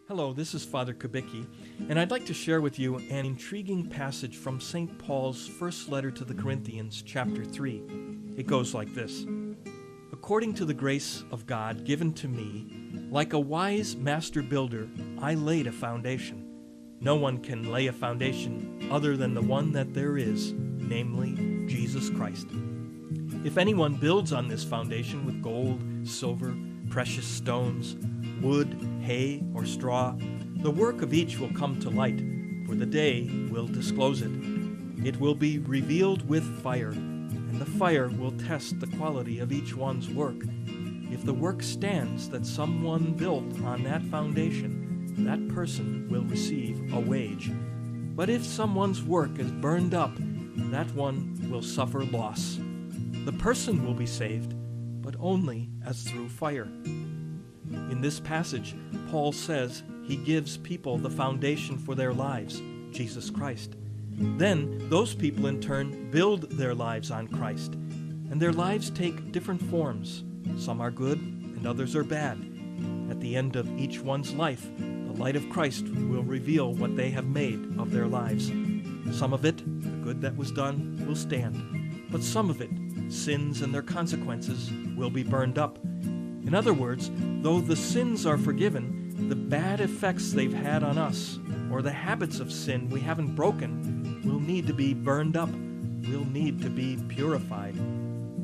Hello, this is Father Kubicki, and I'd like to share with you an intriguing passage from St. Paul's first letter to the Corinthians, chapter 3. It goes like this: According to the grace of God given to me, like a wise master builder, I laid a foundation. No one can lay a foundation other than the one that there is, namely, Jesus Christ. If anyone builds on this foundation with gold, silver, precious stones, wood, hay, or straw, the work of each will come to light, for the day will disclose it. It will be revealed with fire, and the fire will test the quality of each one's work. If the work stands that someone built on that foundation, that person will receive a wage. But if someone's work is burned up, that one will suffer loss. The person will be saved, but only as through fire. In this passage, Paul says he gives people the foundation for their lives, Jesus Christ. Then those people in turn build their lives on Christ, and their lives take different forms. Some are good and others are bad. At the end of each one's life, the light of Christ will reveal what they have made of their lives. Some of it, the good that was done, will stand, but some of it, sins and their consequences, will be burned up. In other words, though the sins are forgiven, the bad effects they've had on us, or the habits of sin we haven't broken, will need to be burned up, will need to be purified.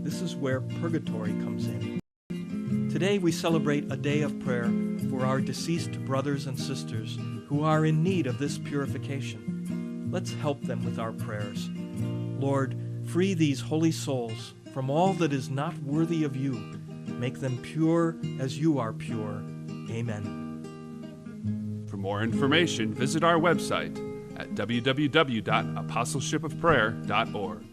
This is where purgatory comes in. Today we celebrate a day of prayer for our deceased brothers and sisters who are in need of this purification. Let's help them with our prayers. Lord, free these holy souls from all that is not worthy of you. Make them pure as you are pure. Amen. For more information, visit our website at www.apostleshipofprayer.org.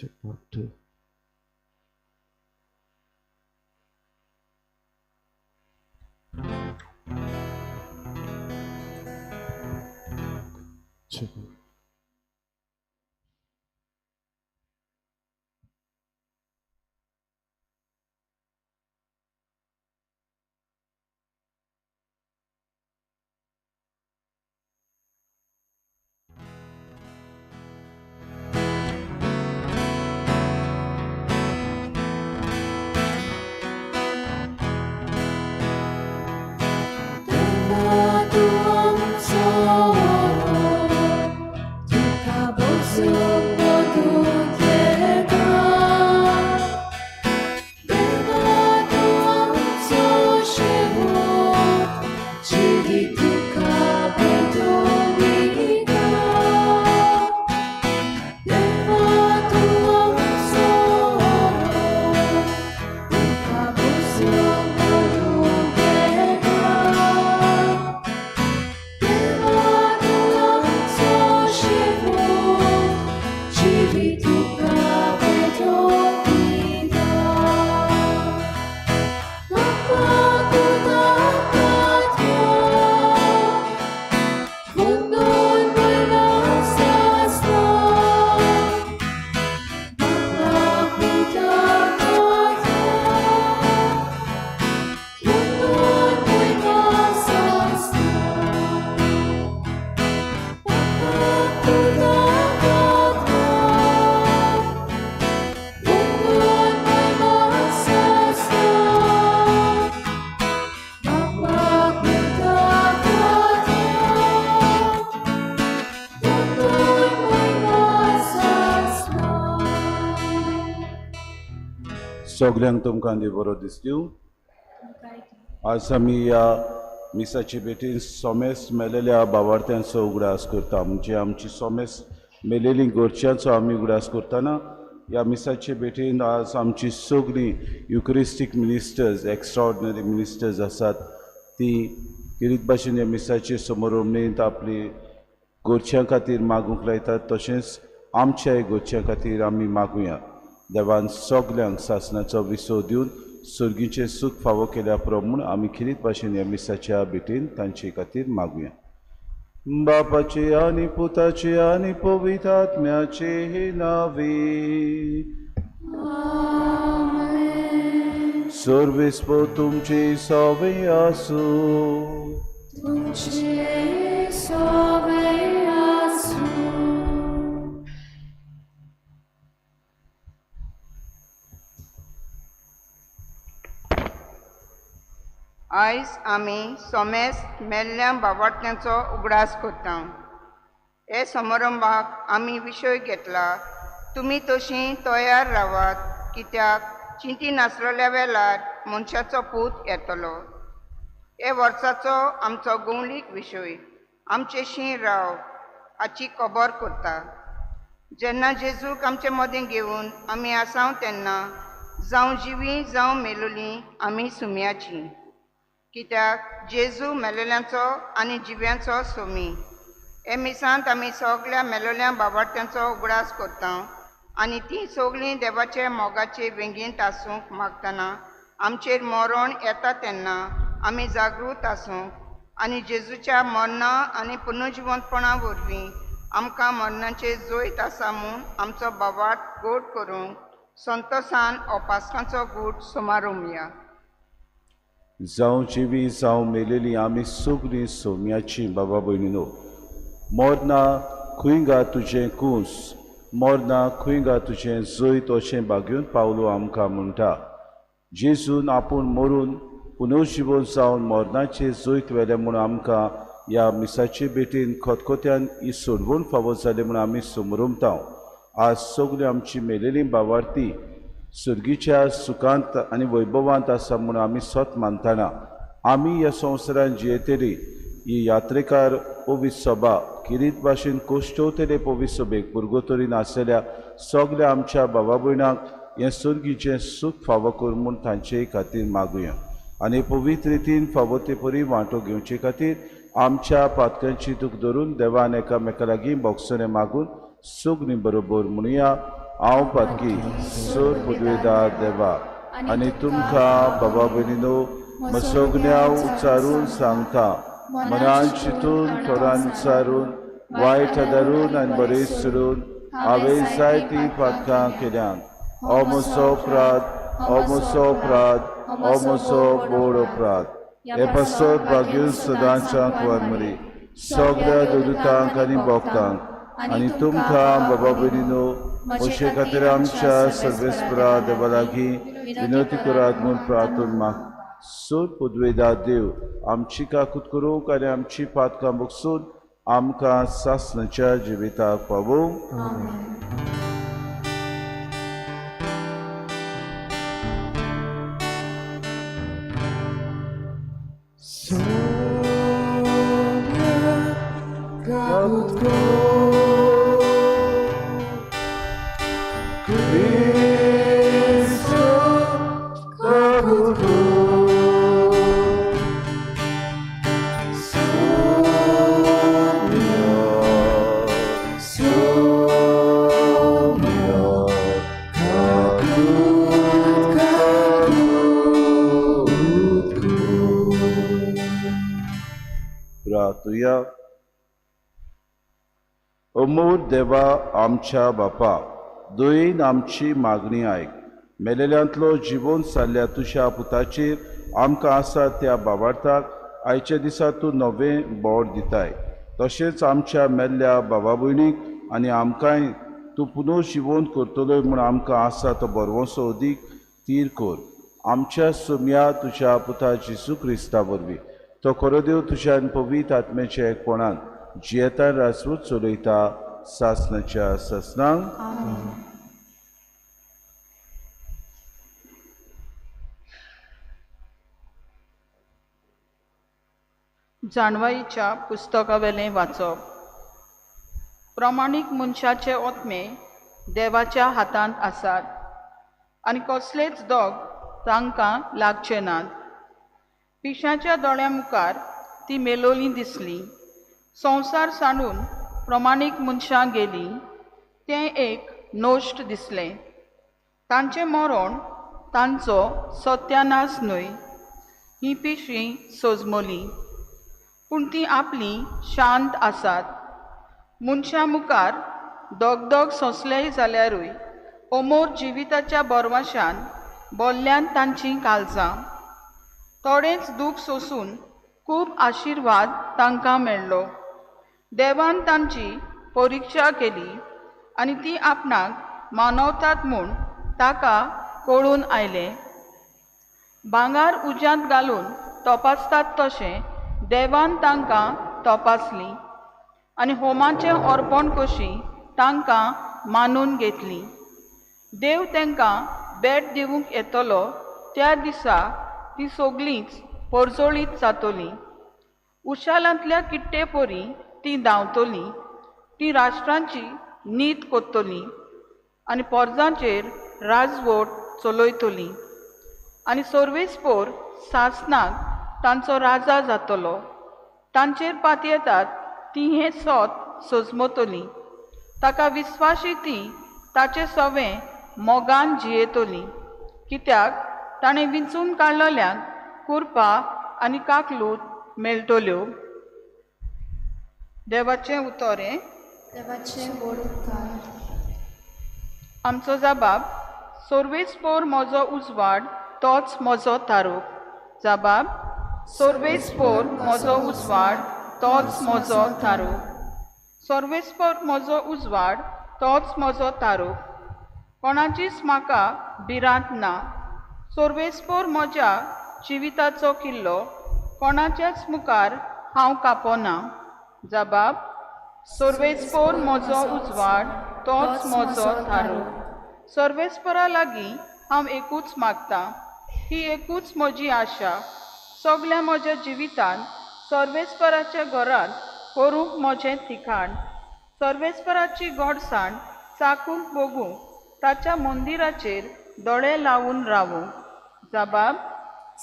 check part 2. Check. सगळ्यांक तुमकां देव बरो दीस दिवं. आज आमी ह्या मिसाचे भेटेन Soames मेलेल्या भावार्थ्यांचो उगडास करता. म्हणजे आमची सोमेस मेलेली गोरच्यांचो आमी उगडास करतना ह्या मिसाचे भेटेन आज आमची सगळीं युक्रिस्टीक मिनिस्टर्स, एक्स्ट्राऑर्डिनरी मिनिस्टर्स आसात, ती किरीत भाशेन ह्या मिसाचे समारंभेंत आपली गोरच्यां खातीर मागूंक लायतात. तशेंच आमच्याय गोरच्यां खातीर आमी मागुया. देवान सगळ्यांक सासणाचो विसव दिवन सर्गीचें सूख फावो केल्या प्रमाण आमी खिरीत भाशेन ह्या मिसाच्या भेटेन तांचे खातीर मागुया. बापाचे आनी पुताचे आनी पवित्र आत्म्याचे नावे. सर्वेस्पो तुमचे सवे आसूं. आयज आमी सोमेस मेल्ल्या भावार्थ्यांचो उगडास करता. हे समारंभाक आमी विशय घेतला, तुमी तशीं तयार रावात, कित्याक चिंती नासलेल्या वेळार मनशाचो पूत येतलो. हे वर्साचो आमचो गौलीक विशय आमचेशीं राव हाची खबर करता. जेन्ना जेजूक आमचे मदें घेवन आमी आसाव तेन्ना जावं जिवीं जावं मेलोलीं आमी सुमयाचीं. कित्याक जेजू मेलेल्यांचो आनी जिव्यांचो सोमी. हे मिसांत आमी सगळ्या मेलोल्या भावार्थ्यांचो उगडास करता आनी तीं सगळीं देवाचे मोगाचे वेंगींत आसूंक मागतना आमचेर मरण येता तेन्ना आमी जागृत आसूंक आनी जेजूच्या मरणा आनी पुनर्जिवंतपणा वरवीं आमकां मरणाचेर जैत आसा म्हूण आमचो भावार्थ गोड करूंक संतोशान हो पास्कांचो गूट समारंभया. जावं जिवी जावं मेलेली आमी सगळीं सोम्याची बाबा भयणीनो. मोरना खंय गा तुजें कूस, मोरना खंय गा तुजें जैत अशें बागेवन पावलो आमकां म्हणटा. जेजून आपूण मरून पुनर्जिवन जावन मोरनाचें जैत व्हेलें म्हूण आमकां ह्या मिसाचे भेटेन खतखत्यान ही सोडवण फावो जाली म्हूण आमी समरमता. आज सगळीं आमची मेलेलीं भावार्थी सर्गीच्या सुखांत आनी वैभवांत आसा म्हूण आमी सत मानतना आमी ह्या संवसारांत जियेतली ही यात्रेकार पवित्र सभा किरीत भाशेन कोश्टवतले पवित्र सभेक पुर्गोतरीन आसलेल्या सगळ्या आमच्या भावा भयणांक हें सर्गीचें सूख फावो कर म्हूण तांचे खातीर मागुया. आनी पवित्र रितीन फावो ते परी वांटो घेवचे खातीर आमच्या पातकांची दूख धरून देवान एकामेका लागीं बोगसोने मागून सगळीं बरोबर म्हणुया. हांव पातकी सोर पुदवेदार देवा आनी तुमकां बाबा भयणीनो मसोगण्या उच्चारून सांगता मनान चिंतून तोरान विचारून वायट आदारून आनी बरें सोडून हांवें जायतीं पातकां केल्यात हो म्हजो अपराध हो म्हजो अपराध हो म्हजो बोड अपराध हे पासोर भाग्यून सदांच्या कुवारमरी सगळ्या दोदूतांक आनी भोगतांक आनी तुमकां बाबा भयणीनो म्हजे खातीर आमच्या सर्वेस्परा देवा लागीं विनवती करात म्हूण प्रार्थना माग सोर पुदवेदार देव आमची काकूट करूंक आनी आमची पातकां भोगसून आमकां सासणाच्या जिविताक पावोवंक प्रार्थुया. अमोर देवा आमच्या बापा दोयीन आमची मागणी आयक मेलेल्यांतलो जिवोन जाल्ल्या तुज्या पुताचेर आमकां आसा त्या भावार्थाक आयच्या दिसा तूं नवें बोड दिताय तशेंच आमच्या मेल्ल्या भावा भयणीक आनी आमकांय तूं पुनः जिवोन करतलो म्हूण आमकां आसा तो बरवोसो अदीक तीर कर आमच्या सुम्या तुज्या पुता जेजू क्रिस्ता वरवीं तो खरो देव तुज्यान पवित्र आत्म्याच्या एकपणान जियेता राजवट चलयता सासणाच्या ससनांक जाणवाईच्या पुस्तकावेलें वाचप. प्रमाणीक मनशाचे ओत्मे देवाच्या हातांत आसात आनी कसलेच दोग तांकां लागचे नात. पिशाच्या दोळ्या मुखार ती मेलोली दिसली. संवसार सांडून प्रमाणीक मनशां गेली तें एक नोश्ट दिसलें. तांचें मरण तांचो सत्यानाश न्हय. ही पिशी सोजमोली पूण ती आपली शांत आसात. मनशां मुखार दोग सोंसलेय जाल्यारूय अमोर जिविताच्या बोरवाशान बोल्ल्यान तांचीं काळजां. थोडेंच दूख सोसून खूब आशिर्वाद तांकां मेळ्ळो. देवान तांची परिक्षा केली आनी ती आपणाक मानवतात म्हूण ताका कळून आयलें. भांगार उज्यांत घालून तपासतात तशें देवान तांकां तपासली आनी होमाचें अर्पण कशी तांकां मानून घेतली. देव तांकां भेट दिवंक येतलो त्या दिसा ती सगळींच परजोळीत जातली. उशालांतल्या किट्टे परी ती धांवतली. ती राष्ट्रांची नीत कोत्तली आनी पोरजांचेर राजवट चलयतली आनी सर्वेस्पोर सासनाक तांचो राजा जातलो. तांचेर पातयेतात ती हें सोत सोजमतली. ताका विस्वाशी ती ताचे सवें मोगान जियेतली कित्याक ताणें विंचून काडलेल्यांक कुरपा आनी काकलूत मेळटल्यो. देवाचें उतोरें. आमचो जबाब. सर्वेस्पोर म्हजो उजवाड तोच म्हजो तारूक. जबाब. सर्वेस्पोर म्हजो उजवाड तोच म्हजो तारूक. सर्वेस्पोर म्हजो उजवाड तोच म्हजो तारूक. कोणाचीच म्हाका भिरांत ना. सर्वेस्पोर म्हज्या जिविताचो किल्लो. कोणाच्याच मुखार हांव कापोना. जबाब. सर्वेस्पोर म्हजो उजवाड तोच म्हजो तारूक. सर्वेस्परा लागीं हांव एकूच मागतां. ही एकूच म्हजी आशा. सगळ्या म्हज्या जिवितान सर्वेस्पराच्या घरांत करूंक म्हजें ठिकाण. सर्वेस्पराची घोडसाण चाकूंक बगूंक ताच्या मंदिराचेर दोळे लावून रावूंक. जबाब.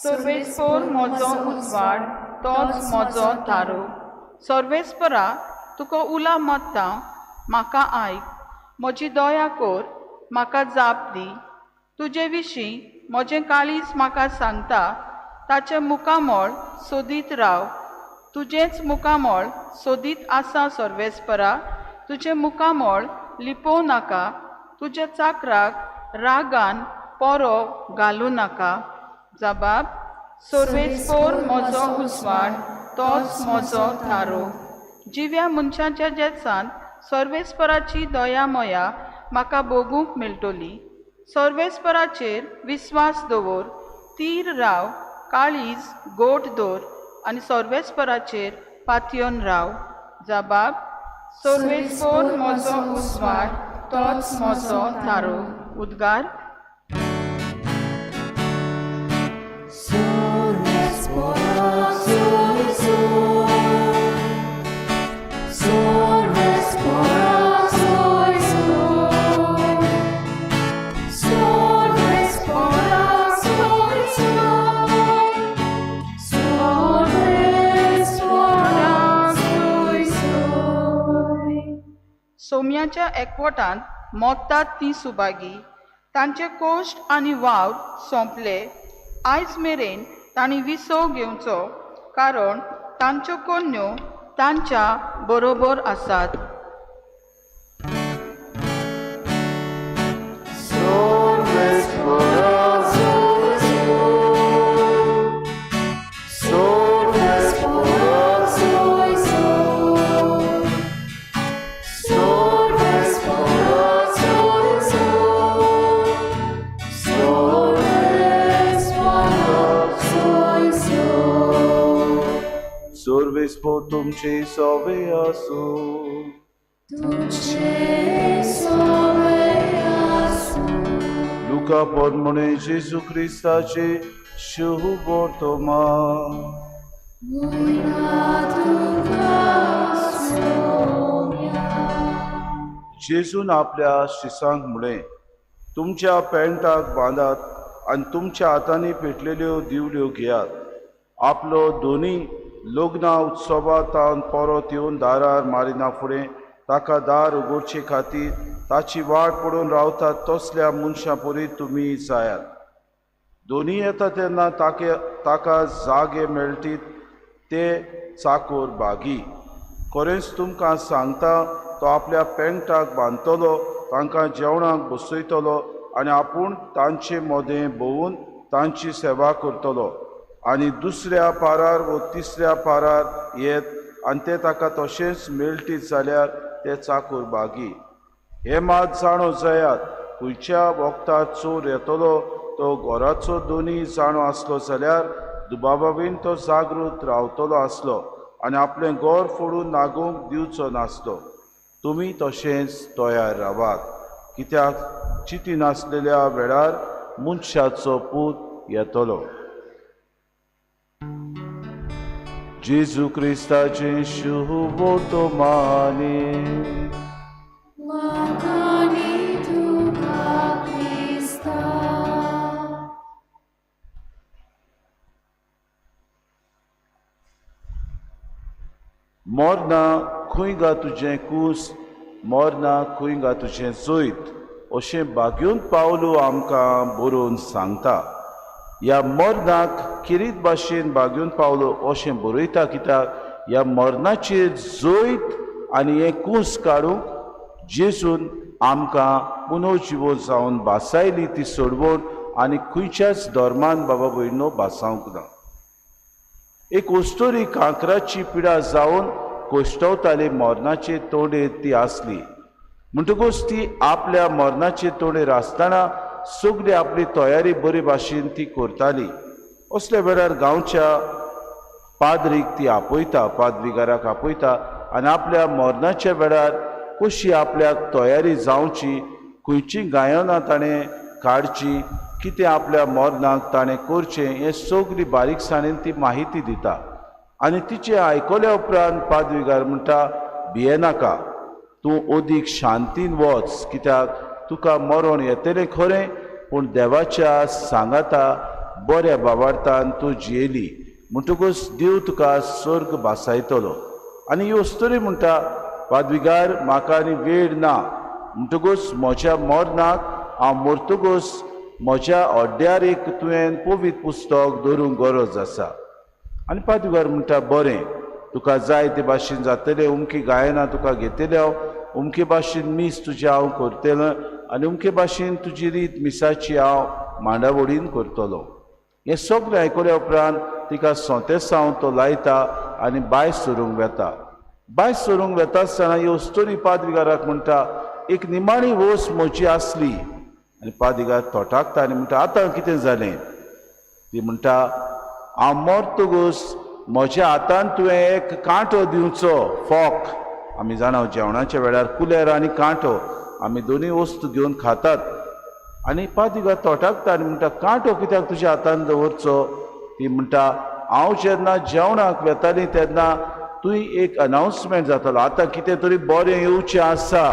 सर्वेस्पोर म्हजो उजवाड तोच म्हजो तारूक. सर्वेस्परा तुका उला मागता म्हाका आयक. म्हजी दया कर म्हाका जाप दी. तुजे विशीं म्हजें काळीज म्हाका सांगता, ताचें मुखामळ सोदीत राव. तुजेंच मुखामळ सोदीत आसा सर्वेस्परा, तुजें मुखामळ लिपोव नाका. तुज्या चाकराक रागान पोरो घालूं नाका. जबाब: सर्वेस्पोर म्हजो उजवाड, तोच म्हजो थारो. जिव्या मनशाच्या जेसांत सर्वेस्पराची दया मोया म्हाका भोगूंक मेळटली. सर्वेस्पराचेर विस्वास दवर, तीर राव, काळीज गोट दवर आनी सर्वेस्पराचेर पातयेवन राव. जबाब: सर्वेस्पोर म्हजो उजवाड, तोच म्हजो थारो. उद्गार: सोम्याच्या एकवटांत मोडटात ती सुभागी. तांचे कोश्ट आनी वाव सोंपले. आयज मेरेन तांणी विसव घेवचो, कारण तांच्यो कन्यो तांच्या बरोबर आसात. सर्वेस्पो तुमचे सवे आसो. लुका पोरमणे जेजू क्रिस्ताचे शुभ वर्तमा. जेजून आपल्या शिसांक म्हळें, तुमच्या पेंटाक बांदात आनी तुमच्या हातांनी पेटलेल्यो दिवल्यो घेयात. आपलो दोनी लग्ना उत्सवांत परत येवन दारार मारिना फुडें ताका दार उगडचे खातीर ताची वाट पडून रावतात तसल्या मनशां परी तुमी जायात. दोनी येता तेन्ना ताका जागे मेळटीत ते चाकोर बागी. खरेंच तुमकां सांगता, तो आपल्या पेंटाक बांदतलो, तांकां जेवणाक बसयतलो आनी आपूण तांचे मोदें भोवून तांची सेवा करतलो. आनी दुसऱ्या पारार व तिसऱ्या पारार येत आनी ते ताका तशेंच मेळटीत जाल्यार ते चाकोर बागी. हे मात जाणो जायात, खंयच्या वखदार चोर येतलो तो घराचो दोनी जाणो आसलो जाल्यार दुबाबाबीन तो जागृत रावतलो आसलो आनी आपलें घर फोडून नागोवंक दिवचो नासलो. तुमी तशेंच तयार रावात, कित्याक चिती नासलेल्या वेळार मनशाचो पूत येतलो. जेजू क्रिस्ताचे शुभ वर्तमाने. मोरना खंय गा तुजें कूस, मोरना खंय गा तुजें जोयत, अशें बाग्यून पावलू आमकां बरोवन सांगता. ह्या मरनाक किरीत भाशेन बाग्यून पावलो अशें बरयता, कित्याक ह्या मरनाचेर जोयत आनी हें कूस काडूंक जेजून आमकां पुनर्जिवोन जावन बासायली ती सोडवून आनी खंयच्याच धर्मान बाबा भयणो बासावंक ना. एक ओस्तोरी कांकराची पिडा जावन कोश्टवताली मरनाचे तोंडेर ती आसली. म्हणटकूच ती आपल्या मरनाचे तोंडेर आसतना सगळी आपली तयारी बरे भाशेन ती करताली. असल्या वेळार गांवच्या पाद्रीक ती आपयता, पाद्रीगाराक आपयता आनी आपल्या मरनाच्या वेळार कशी आपल्याक तयारी जावची, खंयची गायनां ताणें काडची, कितें आपल्या मरनाक ताणें करचें, हें सगळी बारीकसाणेन ती माहिती दिता. आनी तिचें आयकल्या उपरांत पाद्रीगार म्हणटा, भियेनाका, तूं ओदीक शांतीन वच, कित्याक तुका मरण येतलें खरें, पूण देवाच्या सांगाता बऱ्या बाबार्थान तूं जियेली, म्हणटकूच देव तुका स्वर्ग बासायतलो. आनी ही वस्तोरी म्हणटा, पाद्रीगार, म्हाका आनी वेळ ना, म्हणटकूच म्हज्या मरनाक हांव मरतकूच म्हज्या ओड्ड्यार एक तुवें पवित्र पुस्तक दवरूंक गरज आसा. आनी पाद्रीगार म्हणटा बरें, तुका जाय ते भाशेन जातलें, उमकी गायनां तुका घेतलें हांव, उमके भाशेन मीस तुजें हांव करतलें आनी उमके भाशेन तुजी रीत मिसाची हांव मांडावळीन करतलो. हें सगळें आयकल्या उपरांत तिका सोंतेसावन तो लायता आनी भायर सरूंक वेता. भायर सरूंक वेता आसतना ह्यो स्टोरी पाद्रीगाराक म्हणटा एक निमाणी वोस म्हजी आसली. आनी पाद्रीगार तोटाकता आनी म्हणटा आतां कितें जालें? ती म्हणटा हांव मरतकूच म्हज्या हातान तुवें एक कांटो दिवचो, फॉक. आमी जाणा जेवणाच्या वेळार कुलेर आनी कांटो आमी दोनूय वस्तू घेवन खातात. आनी पाद्रीगार तोटाकता आनी म्हणटा कांटो कित्याक तुज्या हातान दवरचो? ती म्हणटा हांव जेन्ना जेवणाक वेतालीं तेन्ना तुवें एक अनाउन्समेंट जातालो, आतां कितें तरी बरें येवचें आसा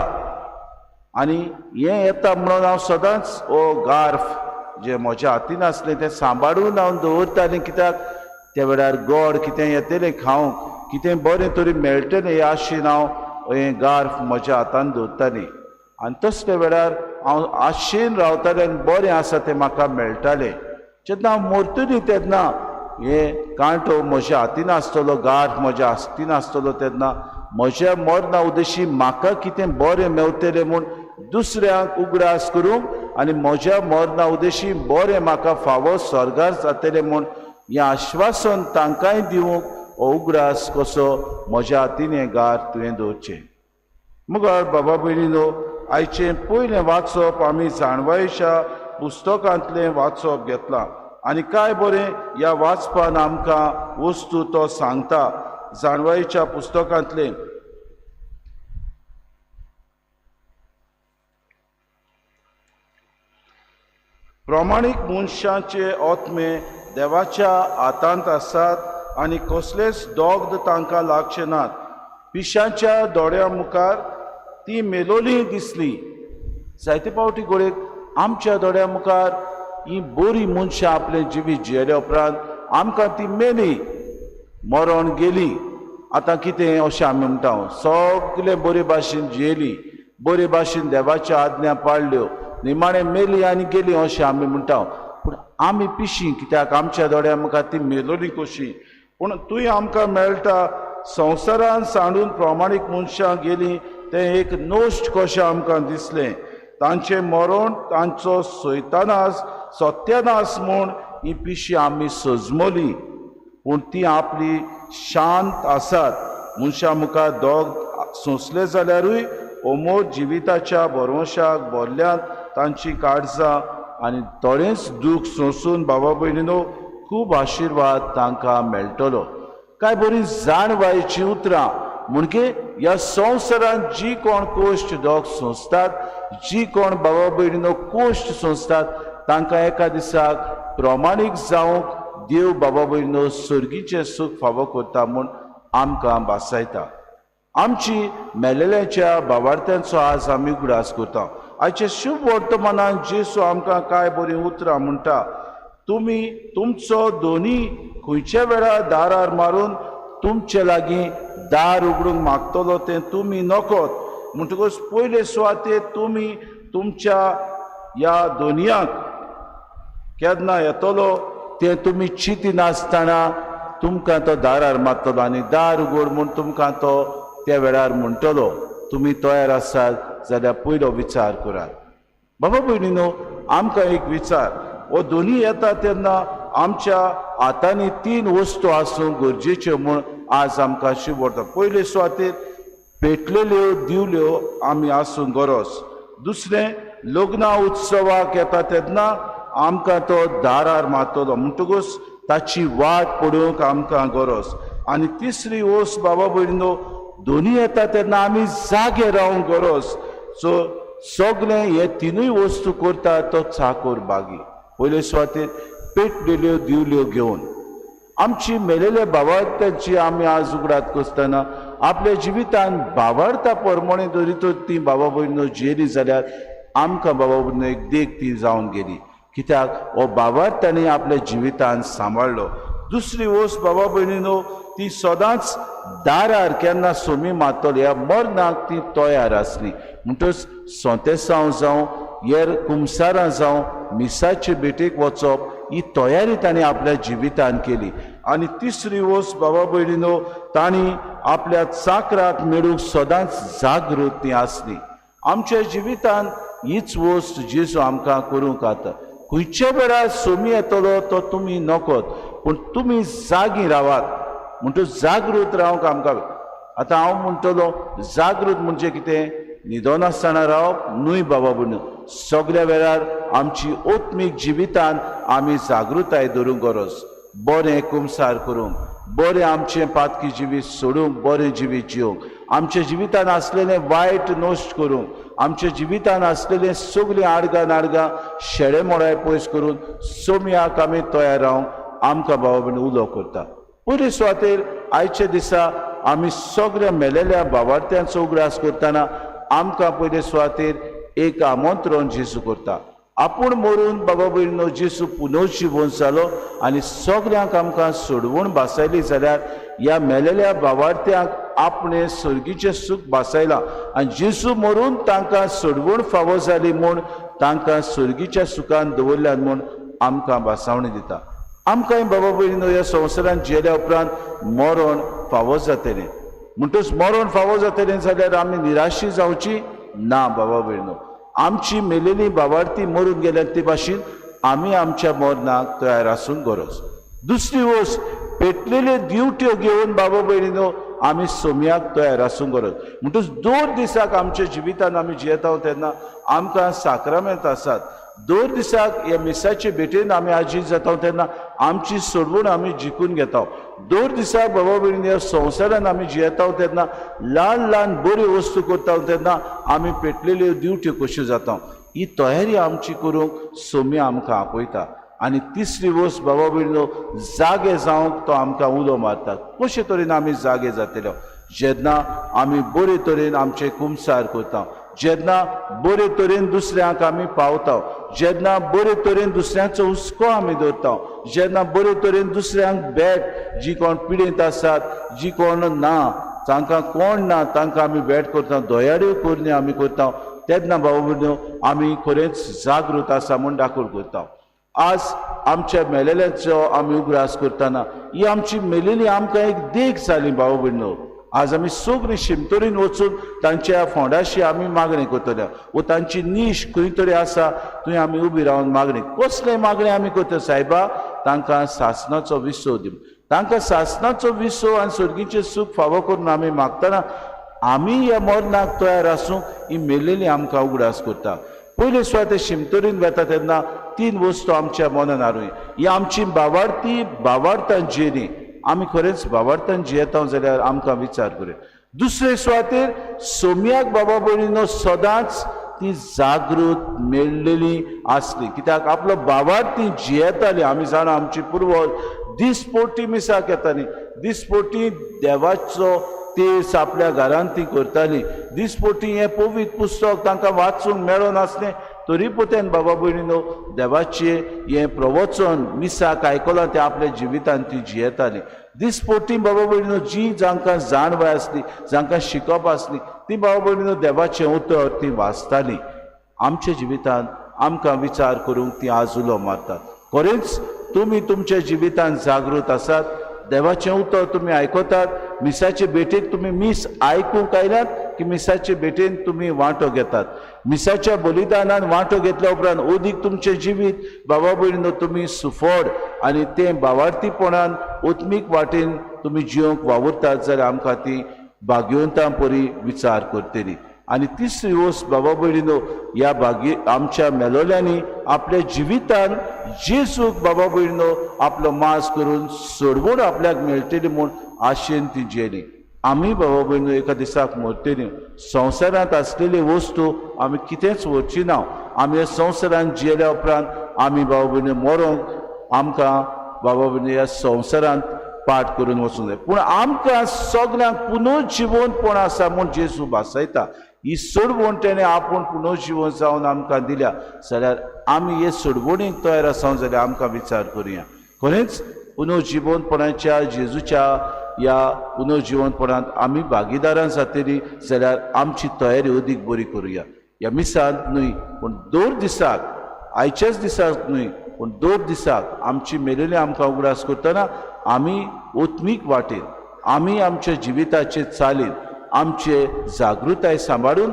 आनी हें येता म्हणून हांव सदांच हो गार्फ जें म्हज्या हातीन आसलें तें सांबाळून हांव दवरतालें. कित्याक त्या वेळार गोड कितें येतलें खावंक, कितें बरें तरी मेळटलें हे आशेन हांव हें गार्फ म्हज्या हातान दवरतालें. आनी तसल्या वेळार हांव आशेन रावतालें आनी बरें आसा तें म्हाका मेळटालें. जेन्ना हांव मरतलीं तेन्ना हें कांटो म्हज्या हातीन आसतलो, गार्फ म्हज्या हातीन आसतलो तेन्ना म्हज्या मरणा उद्देशी म्हाका कितें बरें मेवतलें म्हूण दुसऱ्यांक उगडास करूंक आनी म्हज्या मरणा उद्देशी बरें म्हाका फावो स्वर्गार जातलें म्हूण हें आश्वासन तांकांय दिवंक हो उगडास कसो म्हज्या हातीन हें गार्फ तुवें दवरचें. मुगार बाबा भयणीनो, आयचें पयलें वाचप आमी जाणवायेच्या पुस्तकांतलें वाचप घेतलां आनी काय बरें ह्या वाचपान आमकां वस्तू तो सांगता. जाणवायेच्या पुस्तकांतलें प्रमाणीक मनशांचे आत्मे देवाच्या हातांत आसात आनी कसलेच दोग तांकां लागचे नात. पिशांच्या दोळ्या मुखार ती मेलोली दिसली. जायते फावटी घोडेक आमच्या दोळ्या मुखार ही बरी मनशां आपलें जिवीत जियेल्या उपरांत आमकां ती मेली, मरण गेली. आतां कितें अशें आमी म्हणटा, सगळे बरे भाशेन जियेली, बरे भाशेन देवाच्या आज्ञा पाळल्यो, निमाणें मेली आनी गेली अशें आमी म्हणटा. पूण आमी पिशीं कित्याक आमच्या दोळ्या मुखार ती मेलोली कशी. पूण तुवें आमकां मेळटा संवसारान सांडून प्रमाणीक मनशां गेलीं तें एक नोश्ट कशें आमकां दिसलें. तांचें मरण तांचो सैतानास सत्यानास म्हूण ही पिशी आमी सजमली. पूण ती आपली शांत आसात. मनशां मुखार दोग सोंसले जाल्यारूय अमोल जिविताच्या भरवशाक भरल्यांत तांची काळजां आनी थोडेंच दूख सोंसून बाबा भयणीनो खूब आशिर्वाद तांकां मेळटलो. काय बरी जाणवायेचीं उतरां म्हणजे ह्या संवसारांत जी कोण कोश्ट दोग सोंसतात, जी कोण बाबा भयणीनो कोश्ट सोंसतात तांकां एका दिसाक प्रमाणीक जावंक देव बाबा भयणीनो सर्गीचें सूख फावो करता म्हूण आमकां भासायता. आमची मेलेल्यांच्या भावार्थ्यांचो आज आमी उगडास करता. आयचे शुभ वर्तमानांत जेसू आमकां काय बरीं उतरां म्हणटा. तुमी तुमचो दोनी खंयच्या वेळार दारार मारून तुमचे लागीं दार उगडूंक मागतलो तें तुमी नकोत. म्हणटकूच पयले सुवातेर तुमी तुमच्या ह्या दोनयाक केन्ना येतलो तें तुमी चिंती नासतना तुमकां तो दारार मारतलो आनी दार उगड म्हूण तुमकां तो त्या वेळार म्हणटलो. तुमी तयार आसात जाल्यार पयलो विचार करात. बाबा भयणीनो, आमकां एक विचार, हो दोनी येता तेन्ना आमच्या हातांनी 3 वस्तू आसूंक गरजेच्यो म्हूण आज आमकां शिवता. पयले सुवातेर पेटलेल्यो दिवल्यो आमी आसूंक गरज. दुसरें, लग्ना उत्सवाक येता तेन्ना आमकां तो दारार मारतलो म्हणटकूच ताची वाट पळोवंक आमकां गरज. आनी तिसरी वस्त बाबा भयणीनो, दोनी येता तेन्ना आमी जागे रावंक गरज. सो सगळें हे 3 वस्तू करता तो चाकर बागी. पयले सुवातेर पेटलेल्यो दिवल्यो घेवन आमची मेलेल्या भावार्थ्यांची आमी आज उगडात करतना आपल्या जिवितान भावार्था प्रमाणे जरी तर ती बाबा भयणीनो जियेली जाल्यार आमकां बाबा भयणीनो एक देख ती जावन गेली. कित्याक हो भावार्थांनी आपल्या जिवितान सांबाळलो. दुसरी वस्त बाबा भयणीनो, ती सदांच दारार केन्ना सोमी मारतली ह्या मरणाक ती तयार आसली. म्हणटच सोंतेसांव जावं हेर कुमसारां जावं मिसाचे बेटेक वचप ही तयारी ताणें आपल्या जिवितान केली. आनी तिसरी वस्त बाबा भयणीनो, तांणी आपल्या चाकराक मेळूंक सदांच जागृत ती आसली. आमच्या जिवितान हीच वस्त जेजू आमकां करूंक आता. खंयच्या वेळार सोमी येतलो तो तुमी नकोत, पूण तुमी जागी रावात. म्हणटच जागृत रावंक आमकां. आतां हांव म्हणटलो जागृत म्हणजे कितें? न्हिदोन आसतना रावप न्हय बाबा भयणीनो. सगळ्या वेळार आमची ओत्मीक जिवितान आमी जागृताय धरूंक गरज. बरें कुमसार करूंक, बरें आमचें पातकी जिवीत सोडूंक, बरें जिवीत जिवंक, आमच्या जिवितान आसलेलें वायट नश्ट करूंक, आमच्या जिवितान आसलेलें सगळीं आडगां शेळे मोडाय पयस करून सोम्याक आमी तयार रावंक आमकां बाबा भयणी उलो करता. पयले सुवातेर आयच्या दिसा आमी सगळ्या मेलेल्या भावार्थ्यांचो उगडास करतना आमकां पयले सुवातेर एक आमंत्रण जेजू करता. आपूण मरून बाबा भयणीनो जेजू पुनर्जीवन जालो आनी सगळ्यांक आमकां सोडवून बासायली जाल्यार ह्या मेलेल्या भावार्थ्यांक आपणें सर्गीचें सूख बासायलां. आनी जेजू मरून तांकां सोडवूण फावो जाली म्हूण तांकां सर्गीच्या सुखान दवरल्यात म्हूण आमकां बासावणी दिता. आमकांय बाबा भयणीनो ह्या संवसारांत जियेल्या उपरांत मरण फावो जातलें. म्हणटच मरण फावो जातलें जाल्यार आमी निराशी जावची ना बाबा भयणीनो. आमची मेलेली भावार्थी मरून गेल्यात ते भाशेन आमी आमच्या मरणाक तयार आसूंक गरज. दुसरी वस्त, पेटलेल्यो दिवट्यो घेवन बाबा भयणीनो आमी सोम्याक तयार आसूंक गरज. म्हणटच 2 दिसाक आमच्या जिवितान आमी जियेता तेन्ना आमकां साक्रामेंत आसात. 2 दिसाक ह्या मिसाचे भेटेन आमी आजी जाता तेन्ना आमची सोडवण आमी जिखून घेता. 2 दिसाक बाबा भयणी ह्या संवसारान आमी जियेता तेन्ना ल्हान ल्हान बऱ्यो वस्तू करता तेन्ना आमी पेटलेल्यो दिवट्यो कश्यो जाता. ही तयारी आमची करूंक सोम्या आमकां आपयता. आनी तिसरी वस्त बाबा भयणीनो, जागे जावंक तो आमकां उलो मारता. कशे तरेन आमी जागे जातले? जेन्ना आमी बरे तरेन आमचे कुमसार करता, जेन्ना बरे तरेन दुसऱ्यांक आमी पावता, जेन्ना बरे तरेन दुसऱ्यांचो हुस्को आमी धरता, जेन्ना बरे तरेन दुसऱ्यांक भेट, जी कोण पिडेंत आसात, जी कोण ना तांकां कोण ना तांकां आमी भेट करता, दोयाड्यो करणी आमी करता, तेन्ना बाबा भयणीनो आमी खरेंच जागृत आसा म्हूण दाखोवन करता. आज आमच्या मेलेल्यांचो आमी उगडास करतना ही आमची मेलेली आमकां एक देख जाली बाबा भयणीनो. आज आमी सगळीं शिमतोरीन वचून तांच्या फोंडाशी आमी मागणी करतले, व तांची नीश खंय तरी आसा थंय आमी उबी रावन मागणी. कसले मागणी आमी करता? सायबा, तांकां सासणाचो विसो दी. तांकां सासणाचो विसो आनी सर्गीचें सूख फावो करून आमी मागतना आमी ह्या मरणाक तयार आसूं ही मेलेली आमकां उगडास करता. पयले सुवातेर शिमतोरीन वता तेन्ना 3 वस्तू आमच्या मनान हाडूं. ही आमची भावार्थां जियेली. आमी खरेंच भावार्थान जियेता जाल्यार आमकां विचार करूया. दुसरे सुवातेर सोम्याक बाबा भयणीनो सदांच ती जागृत मेळलेली आसली. कित्याक आपलो भावार्थी जियेताली. आमी जाणा आमची पुर्वज दिसपोटी मिसाक येताली, दिसपोटी देवाचो तेस आपल्या घरांत ती करताली. दिसपोटी हें पवित्र पुस्तक तांकां वाचूंक मेळो नासलें तरी पोतेन बाबा भयणीनो देवाचें हें प्रवचन मिसाक आयकलां तें आपल्या जिवितान ती जियेताली. दिसपोटी बाबा भयणीनो जी जांकां जाणवाय आसली, जांकां शिकप आसली, ती बाबा भयणीनो देवाचें उतर ती वाचताली. आमच्या जिवितान आमकां विचार करूंक ती आज उलो मारतात. खरेंच तुमी तुमच्या जिवितान जागृत आसात? देवाचें उतर तुमी आयकतात? मिसाचे भेटेक तुमी मीस आयकूंक आयल्यात की मिसाचे भेटेन तुमी वांटो घेतात? मिसाच्या बलिदानान वांटो घेतल्या उपरांत ओदीक तुमचें जिवीत बाबा भयणीनो तुमी सुफोड आनी तें भावार्थीपणान ओत्मीक वाटेन तुमी जिवंक वावुरतात जाल्यार आमकां ती भाग्यवंतां परी विचार करतली. आनी तिसरी वस्त बाबा भयणीनो, ह्या आमच्या मेलोल्यांनी आपल्या जिवितान जेजूक बाबा भयणीनो आपलो मास करून सोडवण आपल्याक मेळटली म्हूण आशेन ती जियेली. आमी बाबा भयणीनो एका दिसाक मरतलीं. संवसारांत आसलेली वस्तू आमी कितेंच व्हरची ना. आमी ह्या संवसारांत जियेल्या उपरांत आमी बाबा भयणीनो मरोंक आमकां बाबा भयणीनो ह्या संवसारांत पाठ करून वचूंक जाय. पूण आमकां सगळ्यांक पुनर्जीवनपण आसा म्हूण जेजू भासायता. ही सोडवण तेणें आपूण पुनर्जीवन जावन आमकां दिल्या जाल्यार आमी हे सोडवणेक तयार आसा जाल्यार आमकां विचार करुया. खरेंच पुनर्जीवनपणाच्या जेजूच्या ह्या पुनर्जीवनपणांत आमी भागीदारां जातलीं जाल्यार आमची तयारी अदीक बरी करुया. ह्या मिसांत न्हय पूण 2 दिसाक आयच्याच दिसाक न्हय पूण 2 दिसाक आमची मेलेली आमकां उगडास करतना आमी ओत्मीक वाटेन आमी आमच्या जिविताचे चालीन आमचे जागृताय सांबाळून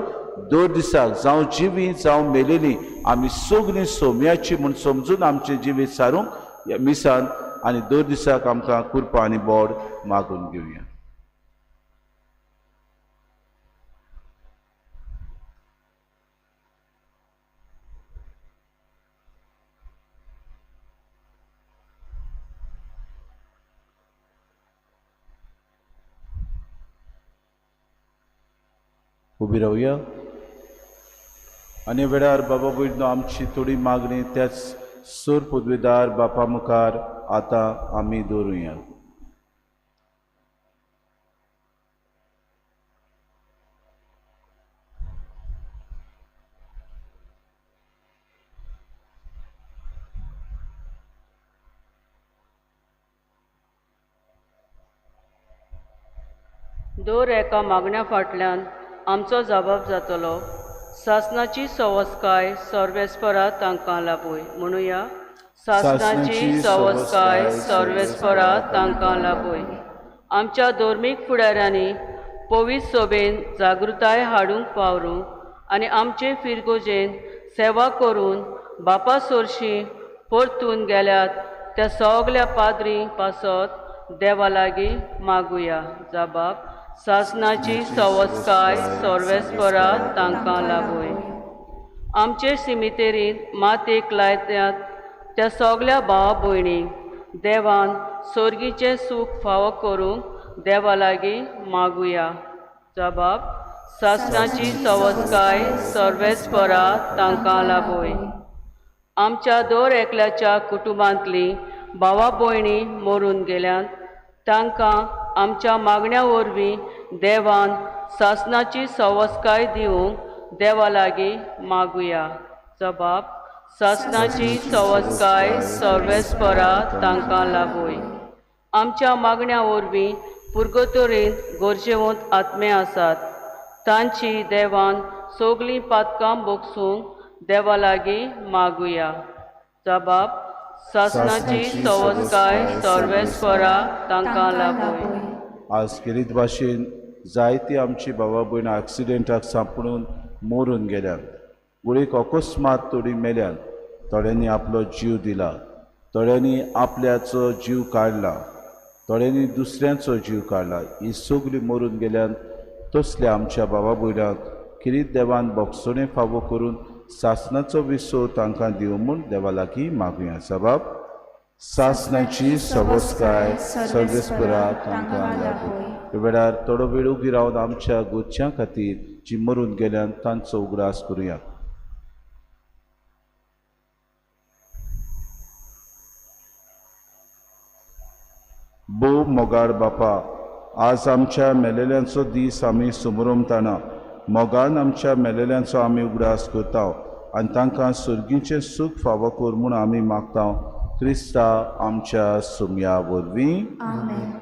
2 दिसाक जावं जिवी जावं मेलेली आमी सगळीं सोम्याची म्हूण समजून आमचें जिवीत सारूंक ह्या मिसांत आनी 2 दिसाक आमकां कुरपा आनी बोड मागून घेवया. उबी रावया आनी वेळार बाबा भयणो आमची थोडी मागणी त्याच सूर पदवीदार बापा मुखार आतां आमी दवरुया. दर एका मागण्या फाटल्यान आमचो जबाब जातलो. सासणाची सवस्काय सर्वेस्परा तांकां लाभूय. म्हणुया, सासणाची सवस्काय सर्वेस्परा तांकां लाभूय. आमच्या धर्मीक फुडाऱ्यांनी पवित्र सभेन जागृताय हाडूंक वावरूंक आनी आमचे फिरगोजेन सेवा करून बापा सोरशीं परतून गेल्यात त्या सगल्या पाद्री पासत देवा लागीं मागुया. जबाब: सासणाची सवस्काय सर्वेस्परा तांकां लाभूय. आमचे सिमितेरींत मातेक लायत्यात त्या सगल्या भावा भयणींक देवान सर्गीचें सूख फावो करूंक देवा लागीं मागुया. जबाब: सासणाची सवस्काय सर्वेस्परा तांकां लाभूय. आमच्या दर एकल्याच्या कुटुंबांतलीं भावा भयणी मरून गेल्यात तांकां आमच्या मागण्या वरवीं देवान सासणाची सवस्काय दिवंक देवा लागीं मागुया. जबाब: सासणाची सवस्काय सर्वेस्परा तांकां लाभूय. आमच्या मागण्या वरवीं पुर्गतोरींत गोरजेवंत आत्मे आसात तांची देवान सगलीं पातकां बोगसूंक देवा लागीं मागुया. जबाब: सासणाची सवस्काय सर्वेस्परा तांकां लाभूय. आज खेरीत भाशेन जायतीं आमची भावा भयण एक्सिडेंटाक सांपडून मरून गेल्यात. गुळीक अकस्मात थोडीं मेल्यात. थोड्यांनी आपलो जीव दिला, थोड्यांनी आपल्याचो जीव काडला, थोड्यांनी दुसऱ्यांचो जीव काडला. ही सगळीं मरून गेल्यात. तसल्या आमच्या भावा भयणाक खेरीत देवान बोगसोणें फावो करून सासणाचो विसो तांकां दिवं म्हूण देवा लागीं मागुया. जबाब: सासणाची सवस्काय सर्वेस्परा तांकां लाभूय. वेळार थोडो वेळ उबी रावन आमच्या गोदच्या खातीर जी मरून गेल्यात तांचो उगडास करुया. भोव मोगाळ बापा, आज आमच्या मेलेल्यांचो दीस आमी समोरमतना मोगान आमच्या मेलेल्यांचो आमी उगडास करता आनी तांकां सर्गीचें सूख फावो कर म्हूण आमी मागता. क्रिस्ता आमच्या सुमया वरवीं. आमेन.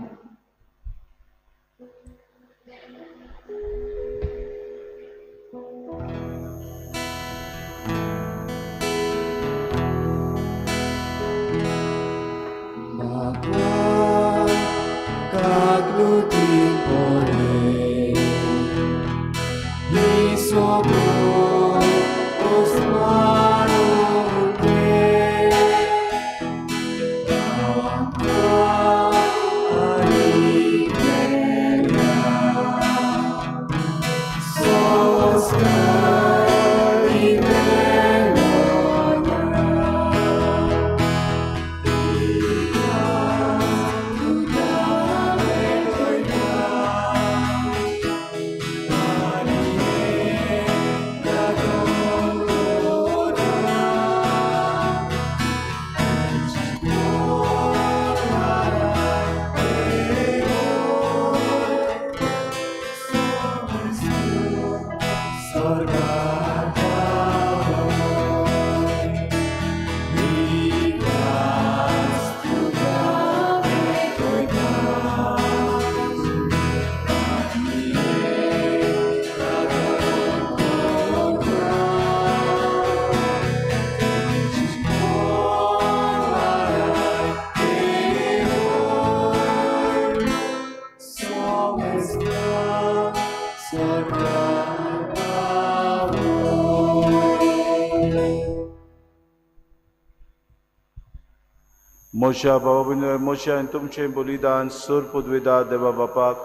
म्हज्या भावा भयणी म्हजें आनी तुमचें बलिदान सूर पदवेदार देवा बापाक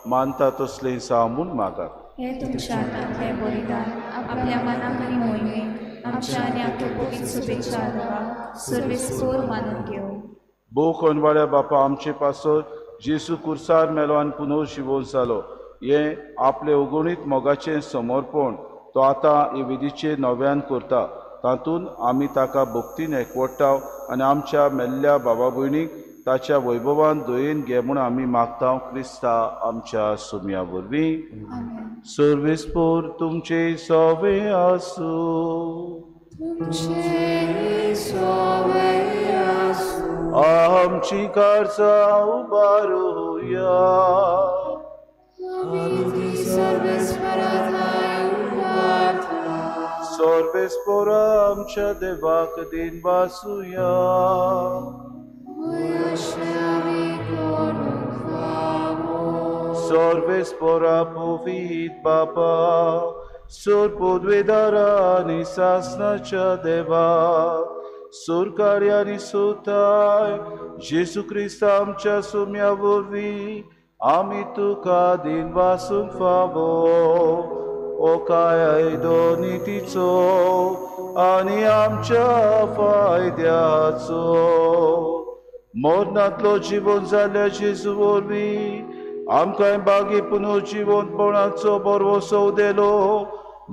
मानता तसलें सामून मागात. हे तुमच्या हातांतलें बलिदान आपल्या मनाक आनी मोहिमेक आमच्या आनी आपल्या पवित्र शुभेच्छा सर्वेस्पोर मानून घेव. भोव खणवाड्या बापा आमचे पासो जेसू कुर्सार मेलो आनी पुनव जिवोवन जालो हें आपले उगोणीत मोगाचें समर्पण तो आतां हे विधीचेर नव्यान करता. तातूंत आमी ताका भक्तीन एकवटाव आनी आमच्या मेल्ल्या भावा भयणीक ताच्या वैभवान दयेन घे म्हूण आमी मागता क्रिस्ता आमच्या सुमया वरवीं. सर्वेस्पोर तुमचे सवे आसूं. आमची कारचा उबारूया. सर्वेस्पोर आमच्या देवाक दिन वासुया. सर्वेस्पोरा पवित बापा सूर पदवेदारा आनी सासणाच्या देवा सुरकार्य आनी सुताय जेसू क्रिस्त आमच्या सुम्या वरवीं आमी तुका दिन वासून फावो. ओ काय नितीचो आनी आमच्या फायद्याचो मरणांतलो जीवन जाल्ल्या जेजू वरवीं आमकां बागी पुनव जिवंतपणाचो बरो सौदेलो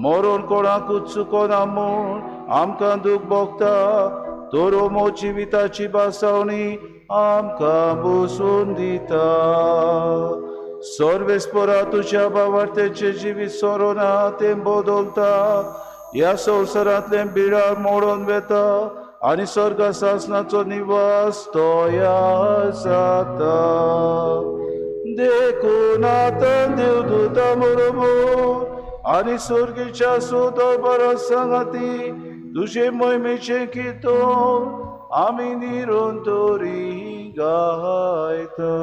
मरण कोणाकूच चुकोना म्हूण आमकां दूख भोगता. तोरोमो जिविताची बासावणी आमकां बसून दिता. सर्वेस्पोरा तुज्या भावार्थेचें जिवीत सोरोना तें बदलता. ह्या संवसारांतलें बिडार मोडून वेता आनी स्वर्ग सासनाचो निवास तोया जाता. देखून आतां देवदूतां बरोबर आनी सुर्गीच्या सुदरबारा सांगाती तुजे मोहिमेचें कितोन आमी निरंतरी गायता.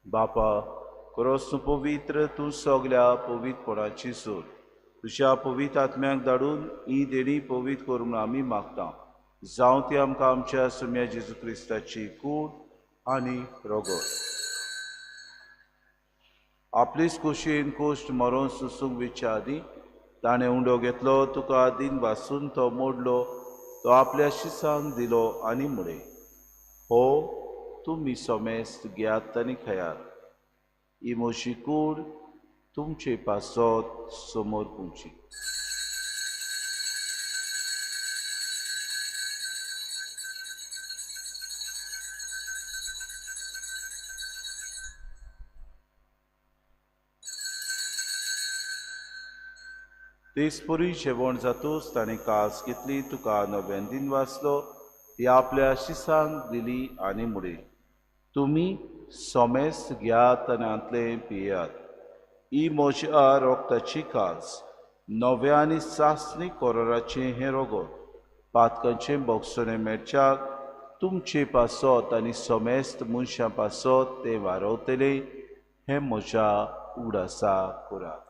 बापा खरोच तूं पवित्र तूं सगल्या पवित्रपणाची सूर तुज्या पवित्र आत्म्याक धाडून ही देणी पवित्र करून आमी मागता. जावं ती आमकां आमच्या सुम्या जेजू क्रिस्ताची कूड आनी रोगोट. आपलीच कुशीन कोश्ट मरोन सुसूंक विच्या आदी ताणें उंडो घेतलो तुका दिन वासून तो मोडलो तो आपल्या शिसांक दिलो आनी मुळे हो तुमी सोमेस्त घेयात आनी खयात. ही म्हजी कूड तुमचे पासत समोर पुंची. तेसपरी जेवण जातूच ताणें कास घेतली तुका नव्यान दिन वाचलो ती आपल्या शिसांक दिली आनी मुळे तुमी सोमेस्त घेयात आनी आंतले पियात. ही म्हज्या रोगताची कास नव्या आनी सासणी कोरोराचें हें रोगोट पातकांचें बोगसोने मेळच्याक तुमचे पासत आनी सोमेस्त मनशां पासत तें वारवतले हें म्हज्या उडासा करात.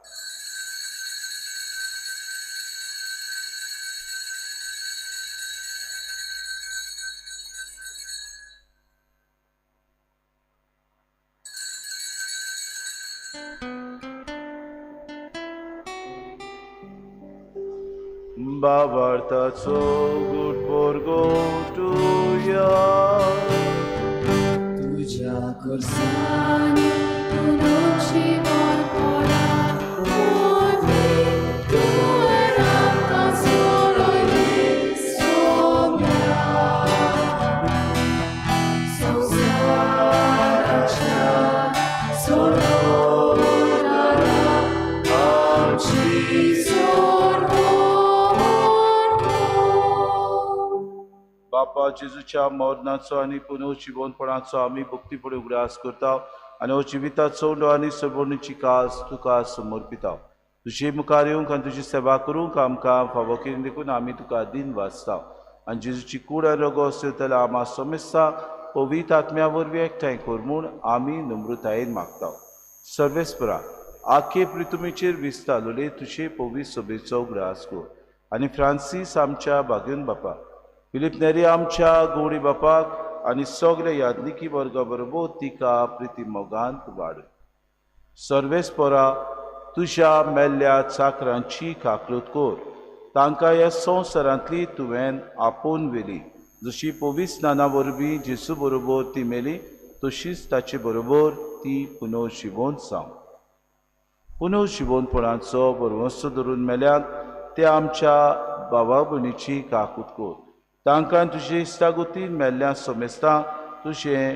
बाबार्थाचो गूढ पोरगो तुया तुझ्या कुर्सानी तुझी बरपरा मोठी तुरा कासोलोली सोम्या संसाराच्या सोडोराला आमची बापा जेजूच्या मरणाचो आनी पुनर्जीवनपणाचो आमी भक्तीपणे उगडास करता आनी हो जिविताचो आनी सबोर्णीची कास तुका समर्पिता. तुजे मुखार येवंक आनी तुजी सेवा करूंक आमकां फावो केली देखून आमी तुका दिन वाचता आनी जेजूची कूड आनी रगत सेवतले आमा समेस्ता पवित्र आत्म्या वरवीं एकठांय कर म्हूण आमी नम्रतायेन मागता. सर्वेस्परा आखे पृथ्वीचेर विस्तारलोले तुजे पवित्र सभेचो उगडास कर आनी फ्रांसीस आमच्या बागेन बापा, फिलिप नेरी आमच्या गवळी बापाक आनी सगळ्या यादनिकी वर्गा बरोबर तिका प्रिती मोगांत वाड. सर्वेस्परा तुज्या मेल्ल्या चाकरांची काकलूत कर, तांकां ह्या संवसारांतली तुवें आपोवन वेली. जशी पवित्र स्नाना वरवीं जेजू बरोबर ती मेली तशीच ताचे बरोबर ती पुनर्जीवन जावं. पुनर्जीवनपणाचो बरवंसो धरून मेल्यात ते आमच्या भावा भयणीची काकूत कर. तांकां तुजे इश्टागतीन मेल्ल्या समेस्ता तुजें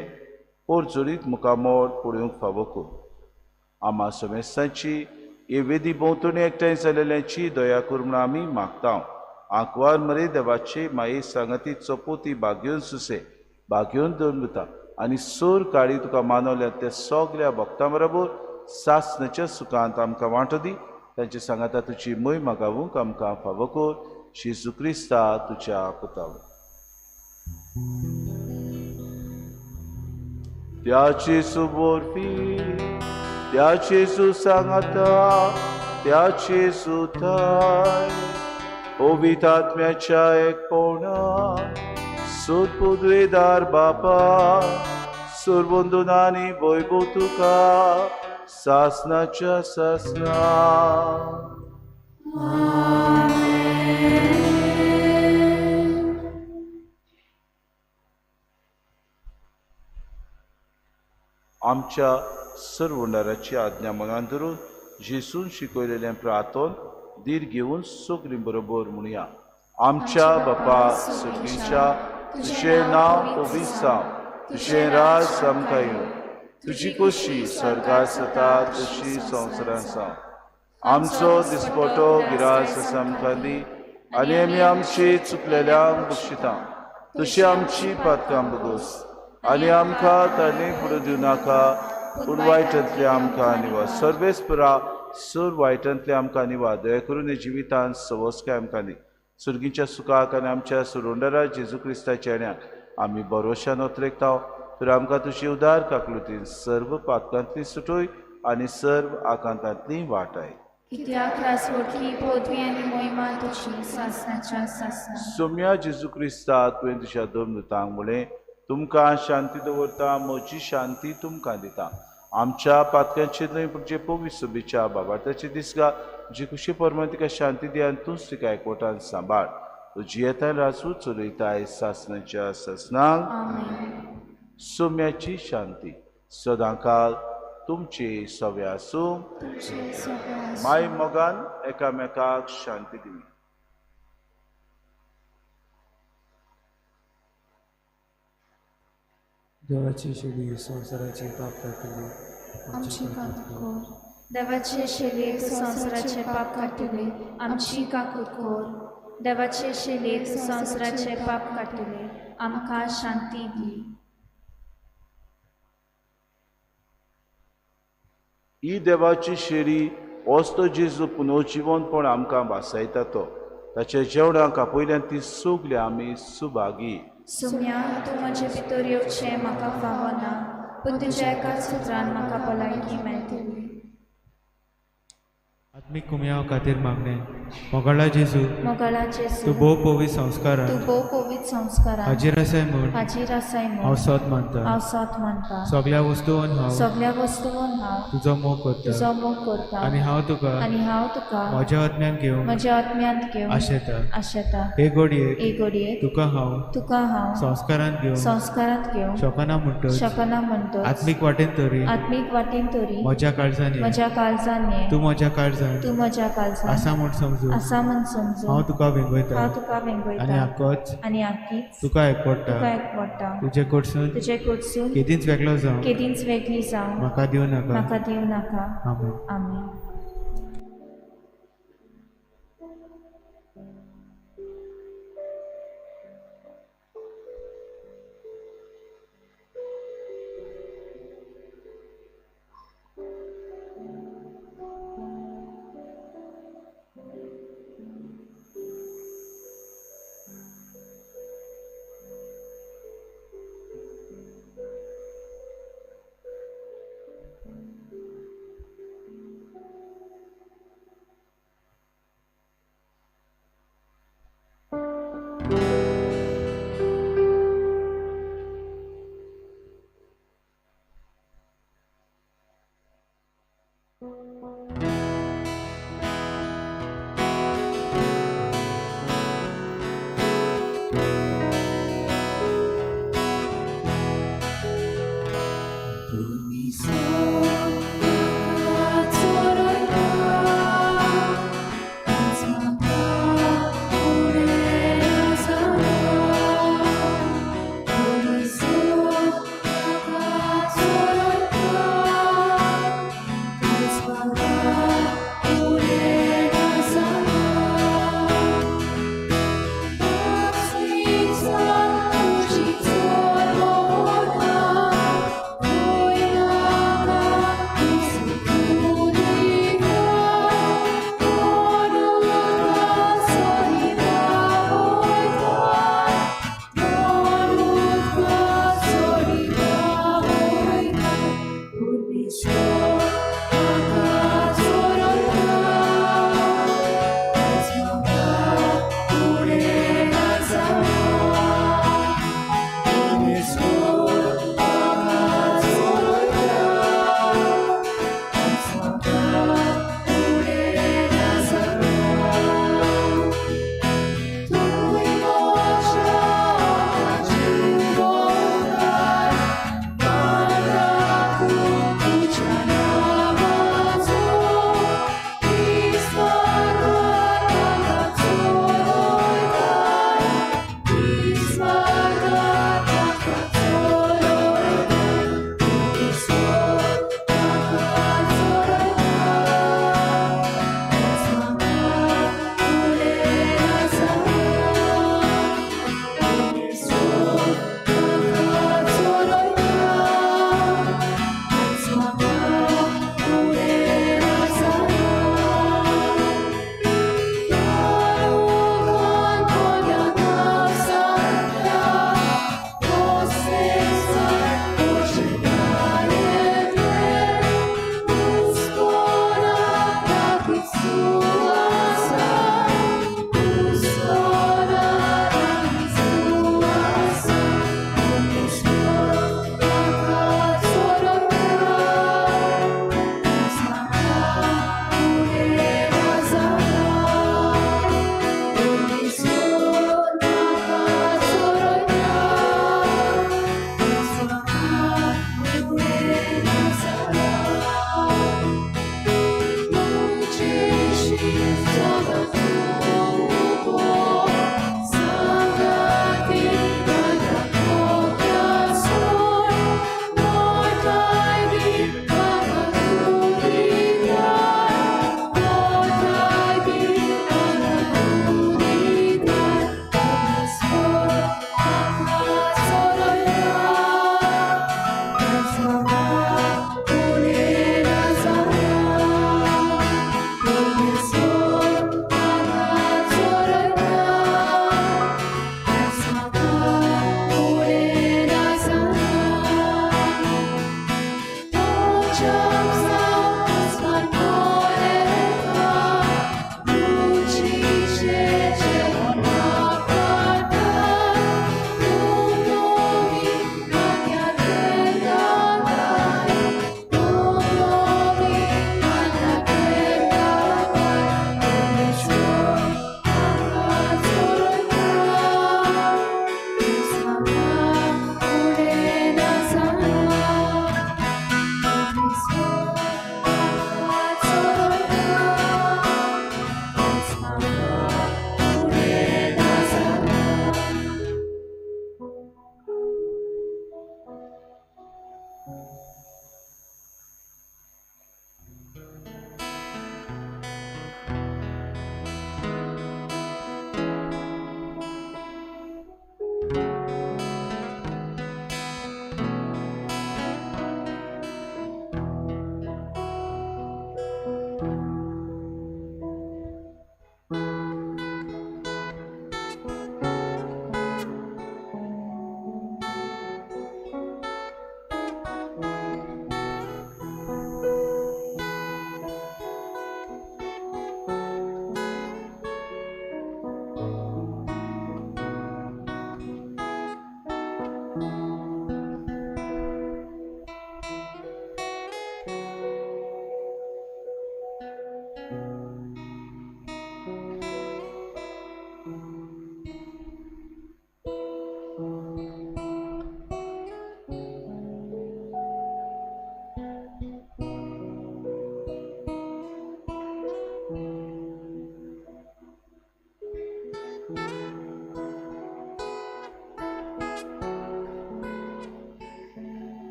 पोरजोरीत मुखामोल पळोवंक फावो कर. आमा समेस्तांची हे वेदी भोंवतणी एकठांय जालेल्यांची दया कर म्हूण आमी मागता. आंकवार मरे देवाचे माये सांगाती चपोती बागेवन सुसे बागेवन दवरता आनी सोर काळी तुका मानवल्या त्या सगळ्या भक्तां बरोबर सासणाच्या सुखांत आमकां वांटो दी. तांचे सांगाता तुजी महिमा गावूंक आमकां फावो कर. जेजू क्रिस्ता तुज्या पुताव. त्याचे सुबोरपी त्याचे सुसांगाता त्याचे सुथाय पवित्र आत्म्याच्या एकपणा सुदपुद्वेदार बापा सुरबंधून आनी वैभव तुका सासनाच्या सासना. आमच्या सर्वंडाराची आज्ञा मनान धरून जेसून शिकयलेलें प्रार्थन दीर घेवन सगळीं बरोबर म्हणुया. आमच्या बापा सुर्गीच्या तुजें नांव पवित्र जावं, तुजें राज आमकां येवं, तुजी कुशी स्वर्गांत जाता तशी संवसारांत जावं. आमचो दिसपटो गिरास आसा आमकां दी आनी आमी आमची चुकलेल्यांक बक्षिता तशी आमची पातकां बगोस आनी आमकां ताणें फुडें दिवं नाका पूण वायटांतले आमकां निवास. सर्वेस्परा सर वायटांतले आमकां निवास दया करून हे जिवितांत सवस्काय आमकां दी. सुर्गीच्या सुखाक आनी आमच्या सुरोंडरा जेजू क्रिस्ताच्या येण्याक आमी भरोशान उतरेकता. तर आमकां तुजी उदार काकलुतीन सर्व पातकांतली सुटोय आनी सर्व आकांतांतली वाटाय. कित्याक रासवटली पदवी आनी मोहिमा तुजी सासनाच्या सासना. सोम्या जेजू क्रिस्ता तुवें तुज्या धर्मदूतांक म्हळें तुमकां शांती दवरता, म्हजी शांती तुमकां दिता. आमच्या पातकांचे न्हय पूण जे पवित्र सभेच्या बाबार्थाचे दिसगा जी खुशी परमान तिका शांती दी आनी तूंच तिका एकवटान सांबाळ. तुजी येता रासू चलयताय सासनाच्या सासनाक. सोम्याची शांती सदांकाळ तुमचे सवे आसूं. माय मोगान एकामेकाक शांती दिवी. देवाची शेली संसाराचे पाप काटिले आमची काकूत कोर. देवाचे शेलीक संसाराचे पाप काटिले आमची काकूत कोर. देवाचे शेलीक संसाराचे पाप काटिले आमकां शांती दी. ही देवाची शेरी वस्तो जेजू पुनर्जीवनपण आमकां वासयता तो ताच्या जेवणाक आपयल्यान ती सगळी आमी सुभागी. सुम्या तूं म्हजे भितर येवचें म्हाका फावो ना पूण तुज्या एकाच सुत्रान म्हाका भलायकी मेळटली. आत्मीक कुम्या खातीर मागणें मोगळा जेजू मोगळा तू जेजू भोव पवित्र संस्कार तूं भोव पवित्र संस्कारान हाजीर आसाय म्हूण हाजीर आसाय हांव म्हूण सत मानता हांव सत मानता सगळ्या वस्तूंन हांव सगळ्या वस्तूंन हांव तुजो मोग करता तुजो मोग करता आनी हांव तुका आनी हांव तुका म्हज्या आत्म्यान घेवन म्हज्या आत्म्यांत घेवन आशेता आशेता हे घडयेक हे घडयेक तुका हांव तुका हांव संस्कारान घेवन संस्कारांत घेवन शकना म्हणटच शकना म्हणटच आत्मीक वाटेन तरी आत्मीक वाटेन तरी म्हज्या काळजान ये. म्हज्या काळजान ये तूं म्हज्या काळजान तूं म्हज्या काळजान आसा म्हूण समजून आसा म्हूण समजून हांव तुका वेंगयता हांव तुका आनी वेंगयता आक्कोच आनी आख्खीच तुका एकवडटा तुका एकवडटा तुजे कडसून तुजे कडसून केदींच वेगळो जावं केदींच वेगळी जावं म्हाका दिवं नाका म्हाका दिवं नाका आमेन. आमेन.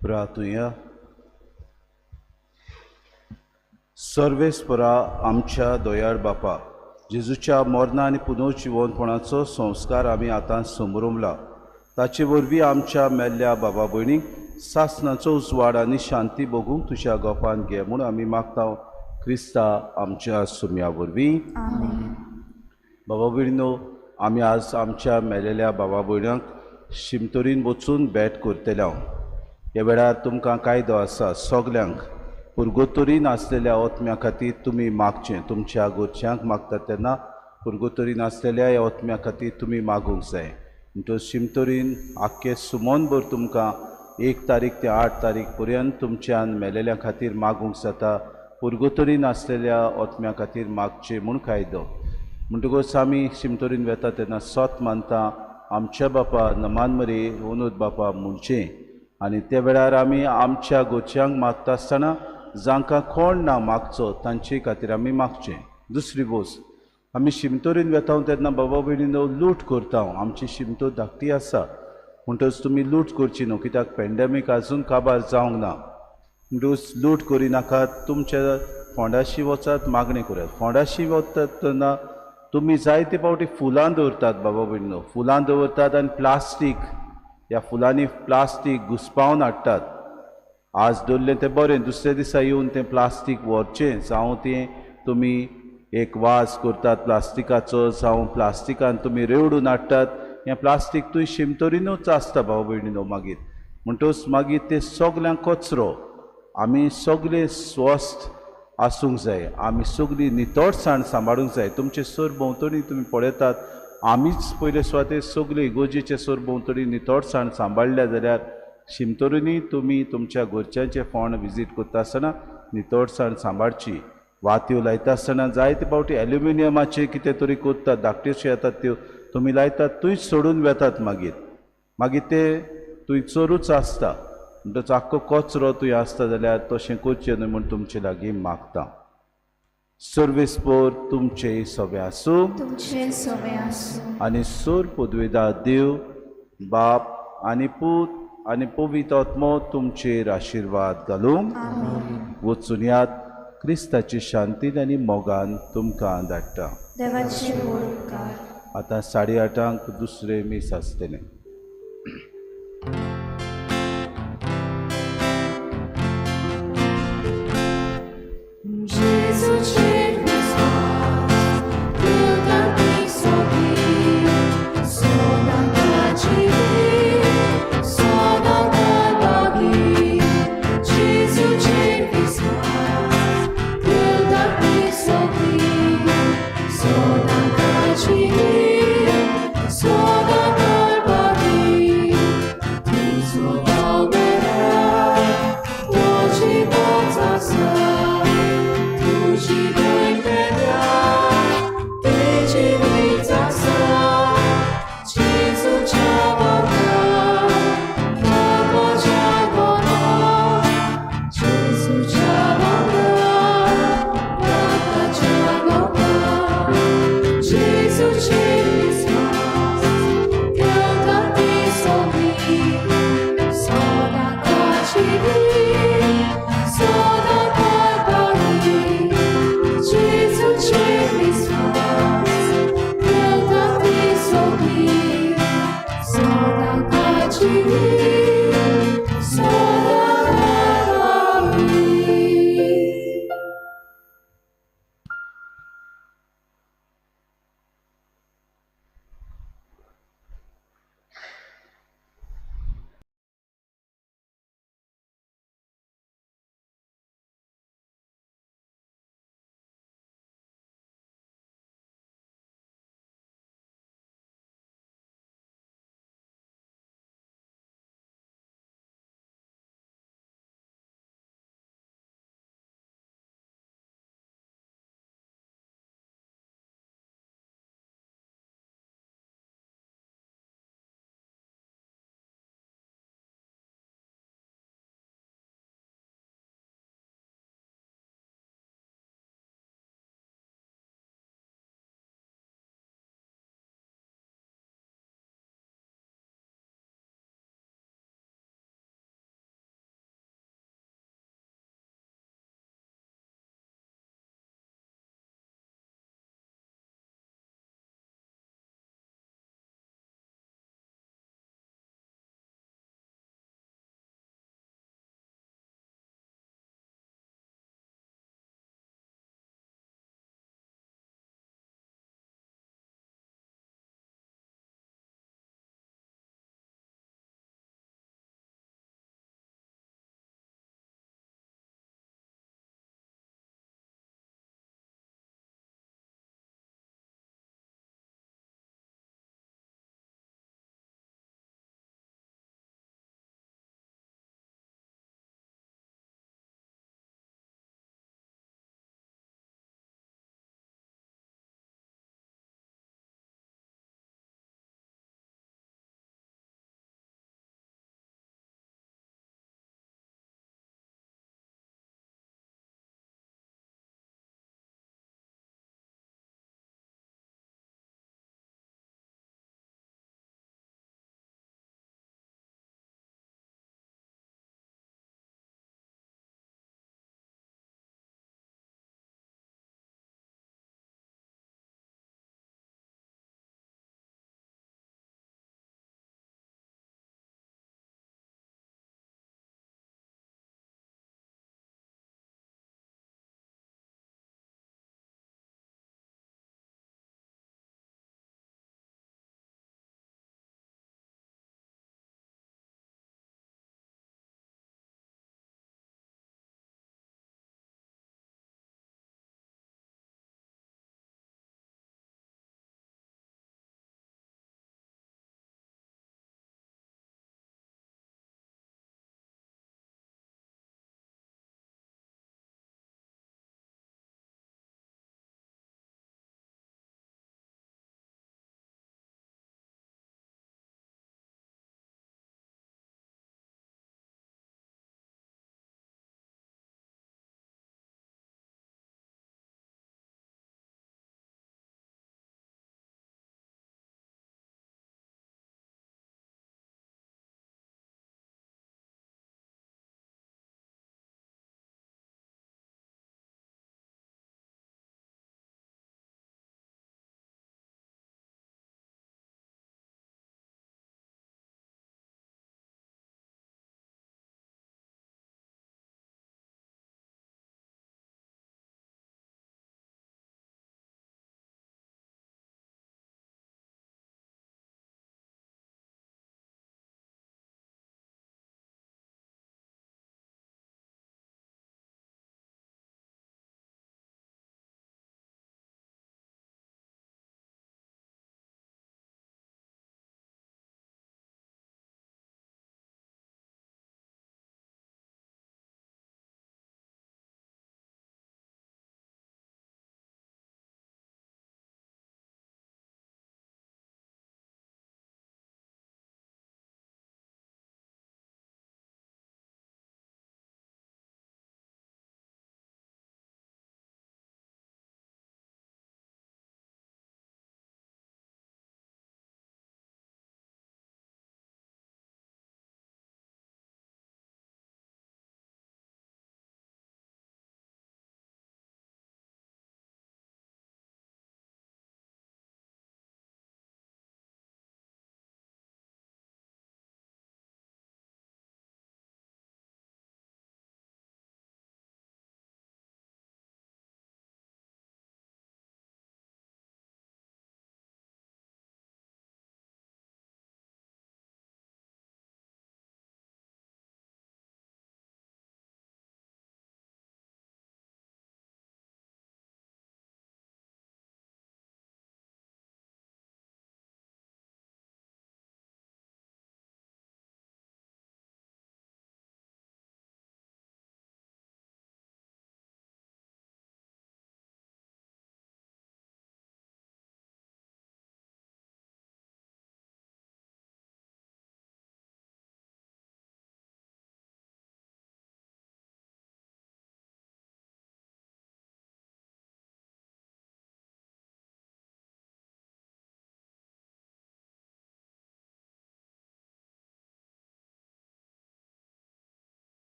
प्रार्थूया. सर्वेस्परा आमच्या दोयाळ बापा, जेजूच्या मरणा आनी पुनर्जिवनपणाचो संस्कार आमी आतां समोरुंबला. ताचे वरवीं आमच्या मेल्ल्या बाबा भयणीक सासणाचो उजवाड आनी शांती भोगूंक तुज्या गोपान घे म्हूण आमी मागता. क्रिस्ता आमच्या सुम्या वरवीं. बाबा भयणीनो, आमी आज आमच्या मेलेल्या बाबा भयणांक शिमतोरीन वचून भेट करतले. ह्या वेळार तुमकां कायदो आसा, सगल्यांक पुर्गोतोरीन आसलेल्या ओतम्या खातीर तुमी मागचें. तुमच्या घरच्यांक मागता तेन्ना पुर्गोतोरीन आसलेल्या ह्या ओतम्या खातीर तुमी मागूंक जाय. म्हणटच शिमतोरीन आख्खे सुमनभर तुमकां 1 तारीख ते 8 तारीख पर्यंत तुमच्यान मेलेल्या खातीर मागूंक जाता. पुर्गोतोरीन आसलेल्या ओतम्या खातीर मागचें म्हूण कायदो. म्हणटकच आमी शिमतोरीन वेता तेन्ना सोत मानता, आमच्या बापा नमान मरे ओनूद बापा म्हणचें. आनी त्या वेळार आमी आमच्या गोच्यांक मागता आसतना जांकां कोण ना मागचो तांचे खातीर आमी मागचें. दुसरी गोश्ट, आमी शिमतोरीन वेता तेन्ना बाबा भयणीनो लूट करता. आमची शिमतो धाकटी आसा, म्हणटच तुमी लूट करची न्हू, कित्याक पेंडेमीक आजून काबार जावंक ना. म्हणटच लूट करिनाकात. तुमच्या फोंडाशी वचात, मागणी करात. फोंडाशी वतात तेन्ना तुमी जायते फावटी फुलां दवरतात बाबा भयणीनो, फुलां दवरतात आनी प्लास्टीक, ह्या फुलांनी प्लास्टीक घुसपावन हाडटात. आज दवरलें तें बरें, दुसऱ्या दिसा येवन तें प्लास्टीक व्हरचें. जावं तें तुमी एक वाज करतात प्लास्टिकाचो, जावं प्लास्टिकान तुमी रेवडून हाडटात. हें प्लास्टीक तुवें शिमतोरीनूच आसता बाबा भयणीनो मागीर. म्हणटच मागीर तें सगल्यांक कचरो. आमी सगळे स्वस्थ आसूंक जाय, आमी सगळीं नितळसाण सांबाळूंक जाय. तुमचे सरभोंवतणी तुमी पळयतात, आमीच पयले सुवातेर सगळे इगोजेचे सरभोंवतणी नितळसाण सांबाळल्या जाल्यार शिमतोरीनी तुमी तुमच्या घरच्यांचे फोंड विजीट करता आसतना नितळसाण सांबाळची. वात्यो लायता आसतना जायते फावटी एल्युमिनियमाचे कितें तरी करतात, धाकट्योश्यो येतात त्यो तुमी लायतात, थंयच सोडून वेतात. मागीर ते थंयसरूच आसता. म्हणटच आख्खो कचरो थंय आसता जाल्यार तशें करचें न्हय म्हूण तुमचे लागीं मागता. सर्वेस्पर तुमचे सवे आसूं आनी सोर पदवेदार देव बाप आनी पूत आनी पवित्र आत्मो तुमचेर आशिर्वाद घालूं. वचून यात. क्रिस्ताची शांतीन आनी मोगान तुमकां धाडटा. आतां 8:30 दुसरे मीस आसतलें.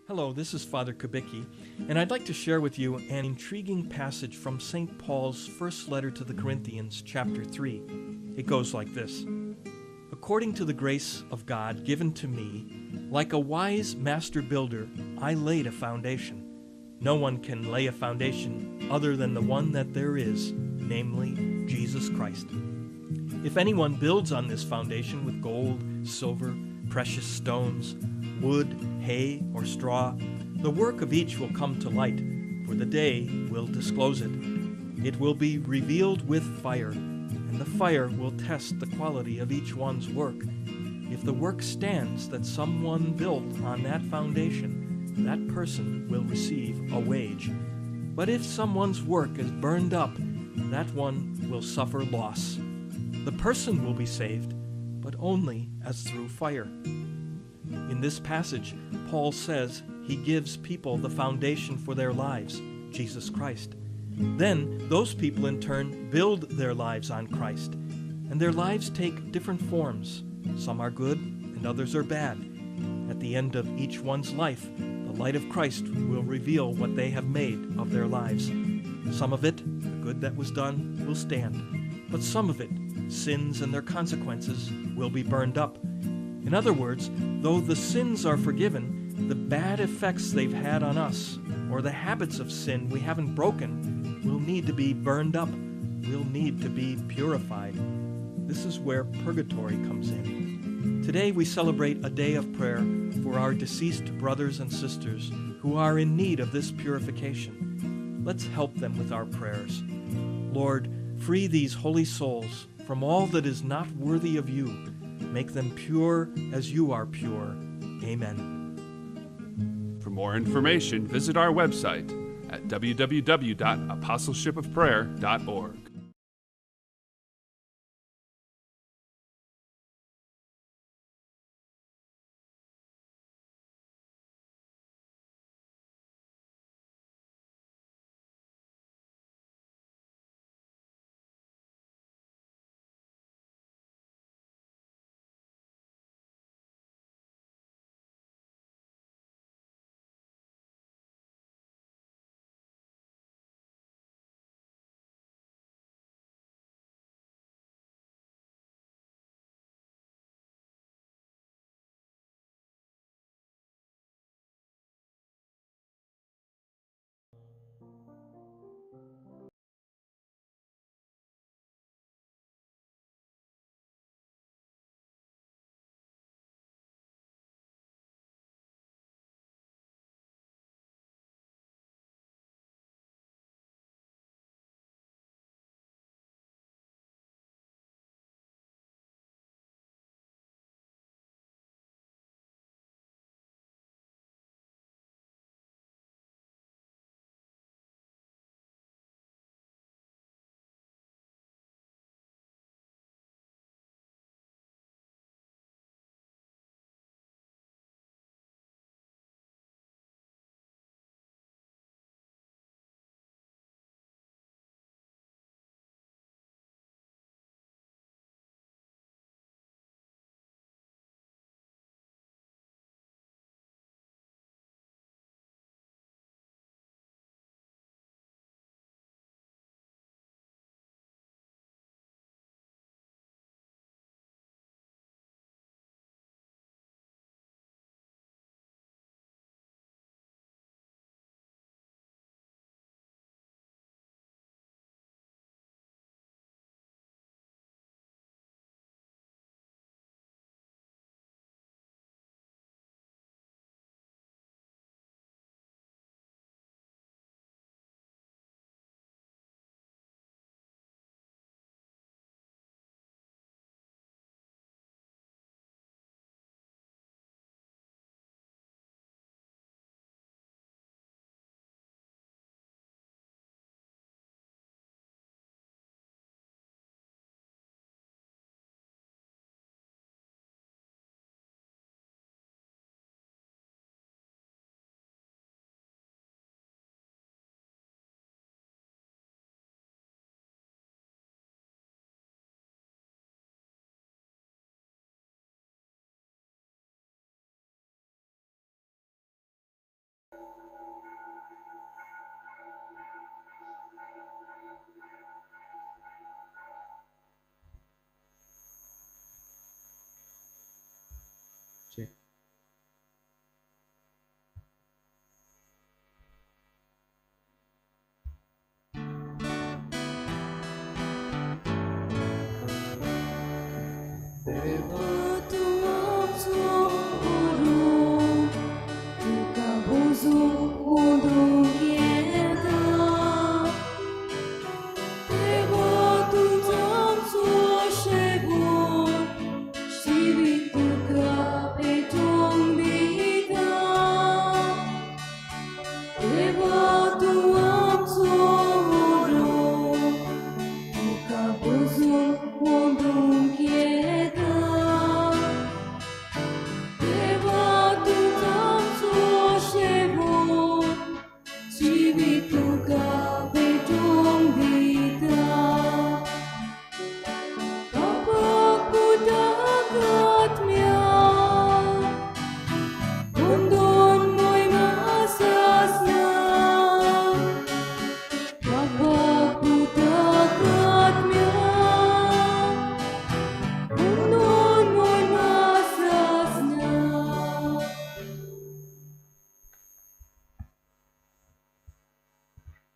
Hello, this is Father Kubicki, and I'd like to share with you an intriguing passage from St. Paul's first letter to the Corinthians, chapter 3. It goes like this. According to the grace of God given to me, like a wise master builder, I laid a foundation. No one can lay a foundation other than the one that there is, namely Jesus Christ. If anyone builds on this foundation with gold, silver, precious stones, wood, hay, or straw, the work of each will come to light, for the day will disclose it. It will be revealed with fire, and the fire will test the quality of each one's work. If the work stands that someone built on that foundation, that person will receive a wage. But if someone's work is burned up, that one will suffer loss. The person will be saved, but only as through fire. In this passage, Paul says he gives people the foundation for their lives, Jesus Christ. Then those people in turn build their lives on Christ, and their lives take different forms. Some are good and others are bad. At the end of each one's life, the light of Christ will reveal what they have made of their lives. Some of it, the good that was done, will stand, but some of it, sins and their consequences, will be burned up. In other words, though the sins are forgiven, the bad effects they've had on us, or the habits of sin we haven't broken, will need to be burned up, will need to be purified. This is where purgatory comes in. Today we celebrate a day of prayer for our deceased brothers and sisters who are in need of this purification. Let's help them with our prayers. Lord, free these holy souls from all that is not worthy of you. Make them pure as you are pure. Amen. For more information, visit our website at www.apostleshipofprayer.org.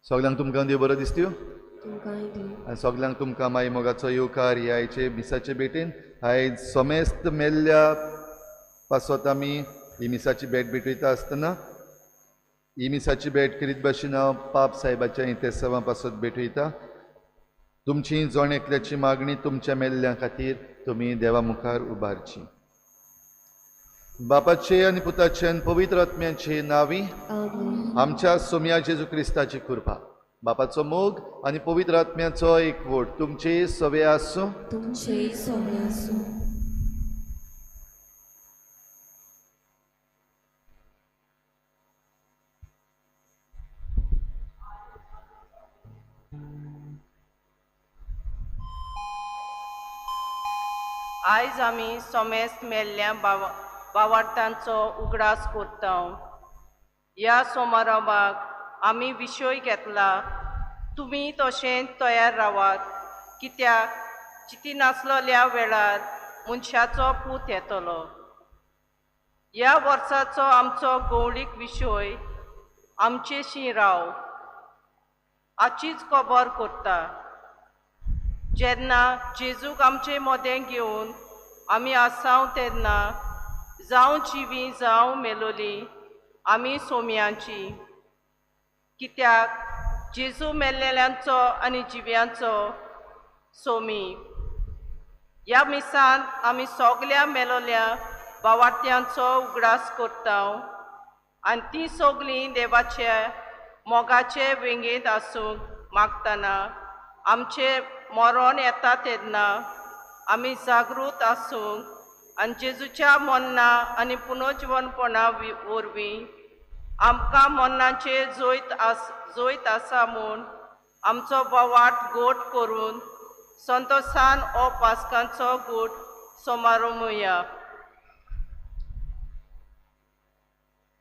सगळ्यांक तुमकां देव बरो दिसत्यो तुमकांय दी आनी सगळ्यांक तुमकां माई मोगाचो येवकार ह्या आयचे मिसाचे भेटेन आयज समेस्त मेल्ल्या पासत आमी ही मिसाची भेट भेटयता आसतना ही मिसाची भेट करीत भाशेन हांव पाप साहेबाच्या इंतेसांवा पासत भेटयता. तुमची जण एकल्याची मागणी तुमच्या मेल्ल्या खातीर तुमी देवा मुखार उबारची. बापाचे आनी पुताचे आनी पवित्र आत्म्याचे नांवी आमीन. आमच्या सोम्या जेजू क्रिस्ताची कृपा बापाचो मोग आनी पवित्र आत्म्याचो एकवट तुमचे सवे आसूं. तुमचे सोने आसूं. आयज आमी सोमेस्त मेल्ल्या भावार्थांचो उगडास करता. ह्या समारंभाक आमी विशय घेतला तुमी तशेंच तयार रावात कित्याक चिती नासलेल्या वेळार मनशाचो पूत येतलो. ह्या वर्साचो आमचो गवळीक विशय आमचेशी राव हाचीच खबर करता. जेन्ना जेजूक आमचे मोदें घेवन आमी आसांव तेन्ना जावं जिवी जावं मेलोली आमी सोम्यांची. कित्याक जेजू मेल्लेल्यांचो आनी जिव्यांचो सोमी. ह्या मिसान आमी सगल्या मेलोल्या भावार्थ्यांचो उगडास करता आनी ती सगलीं देवाचे मोगाचे वेंगेंत आसूंक मागतना आमचे मरण येता तेन्ना आमी जागृत आसूंक आनी जेजूच्या मन्ना आनी पुनर्जीवनपणा वरवीं आमकां मन्नाचे जोयत आसा म्हूण आमचो बोवाट गोट करून संतोशान हो पास्कांचो गोट समारंभुया.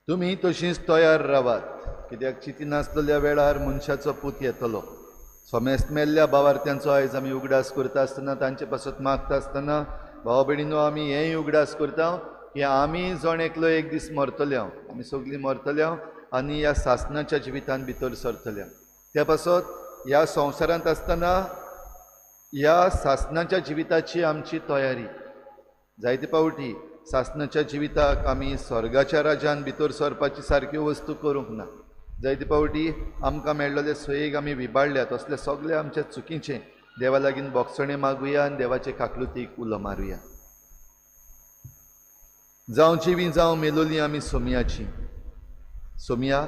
तुमी तशींच तयार रावात कित्याक चिती नासलेल्या वेळार मनशाचो पूत येतलो. सोमेस्त मेल्ल्या भावार्थ्यांचो आयज आमी उगडास करता आसतना तांचे पासत मागता आसतना भाव भयणीनो आमी हेंय उगडास करता की आमी जण एकलो एक दीस मरतल्या. आमी सगळीं मरतल्या आनी ह्या सासणाच्या जिवितान भितर सरतल्या. त्या पासत ह्या संवसारांत आसतना ह्या सासणाच्या जिविताची आमची तयारी. जायते पावटी सासणाच्या जिविताक आमी स्वर्गाच्या राज्यान भितर सरपाची सारक्यो वस्तू करूंक ना. जायते पावटी आमकां मेळ्ळेले सोयेक आमी विबाडल्यात. असले सगळे आमच्या चुकीचे देवा लागीं बोगसणे मागुया आनी देवाचे काकलुतीक उलो मारुया. जावं जिवी जावं मेलोली आमी सोमयाची. सोमया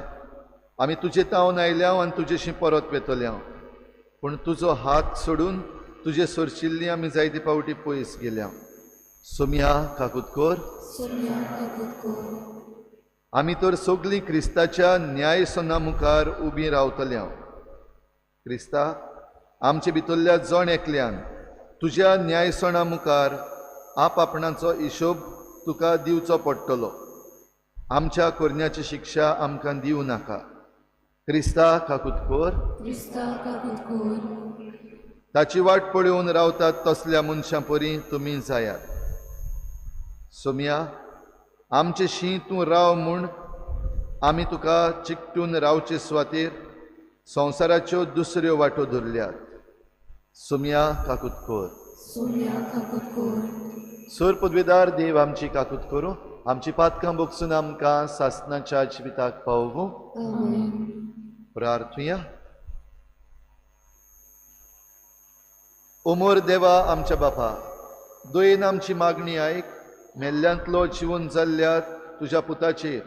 आमी तुजे तावन आयल्या आनी तुजेशी परत वेतल्या पूण तुजो हात सोडून तुजे सरशिल्लीं आमी जायते पावटी पयस गेल्या. सोमया काकुतकोर आमी तर सगळीं क्रिस्ताच्या न्यायसना मुखार उबीं रावतल्या. क्रिस्ता आमचे भितरल्या जण एकल्यान तुज्या न्यायसणा मुखार आपणाचो हिशोब तुका दिवचो पडटलो. आमच्या करण्याची शिक्षा आमकां दिवं नाका. क्रिस्ता काकुतकोर ताची वाट पळोवन रावतात तसल्या मनशां परी तुमी जायात. सोमया आमचेशी तूं राव म्हूण आमी तुका चिकटून रावचे सुवातेर संवसाराच्यो दुसऱ्यो वाटो धरल्यात. सोमया काकुतकोर सोर पदवेदार देव आमची काकूत करूं आमची पातकां बोगसून आमकां सासणाच्या जिविताक पावूं. प्रार्थुया. ओमोर देवा आमच्या बापा दोयेन आमची मागणी आयक. मेल्ल्यांतलो जिवन जाल्ल्या तुज्या पुताचेर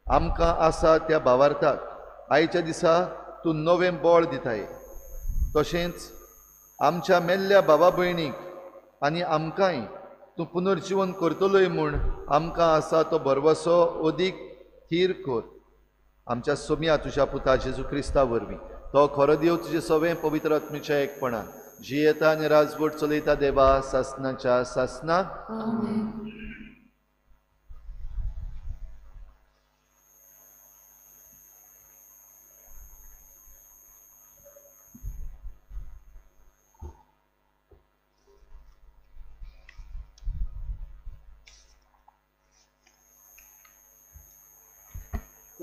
आमकां आसा त्या भावार्थाक आयच्या दिसा तूं नवें बळ दिताय. तशेंच आमच्या मेल्ल्या भावा भयणीक आनी आमकांय तूं पुनर्जीवन करतलोय म्हूण आमकां आसा तो भरवसो ओदीक थीर कर. आमच्या सोम्या तुज्या पुता जेजू क्रिस्ता वरवीं तो खरो देव तुजे सवें पवित्र आत्मेच्या एकपणान जियेता आनी राजवट चलयता देवा सासणाच्या सासणाक.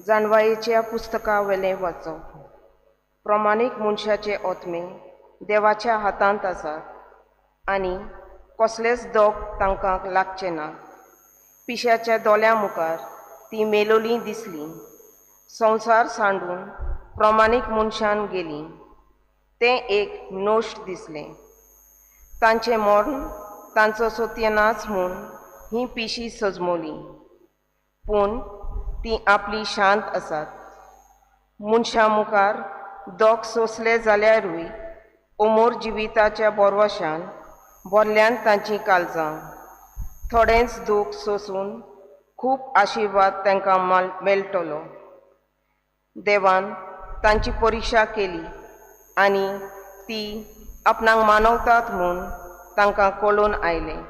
जाणवायेच्या पुस्तका वेलें वाचप. प्रमाणीक मनशाचे ओतमे देवाच्या हातांत आसात आनी कसलेच दोग तांकां लागचे ना. पिश्याच्या दोल्या मुखार ती मेलोलीं दिसली. संवसार सांडून प्रमाणीक मनशान गेली. तें एक नोश्ट दिसलें. तांचें मरण तांचो सत्यनाच म्हूण ही पिशी सजमोली. पूण ती आपली शांत आसात. मनशा मुखार दोग सोंसले जाल्यारूय अमोर जिविताच्या बोरवश्यान भरल्यान तांचीं काळजां. थोडेंच दूख सोंसून खूब आशिर्वाद तांकां मेळटलो. देवान तांची परिक्षा केली आनी ती आपणाक मानवतात म्हूण तांकां कळून आयलें.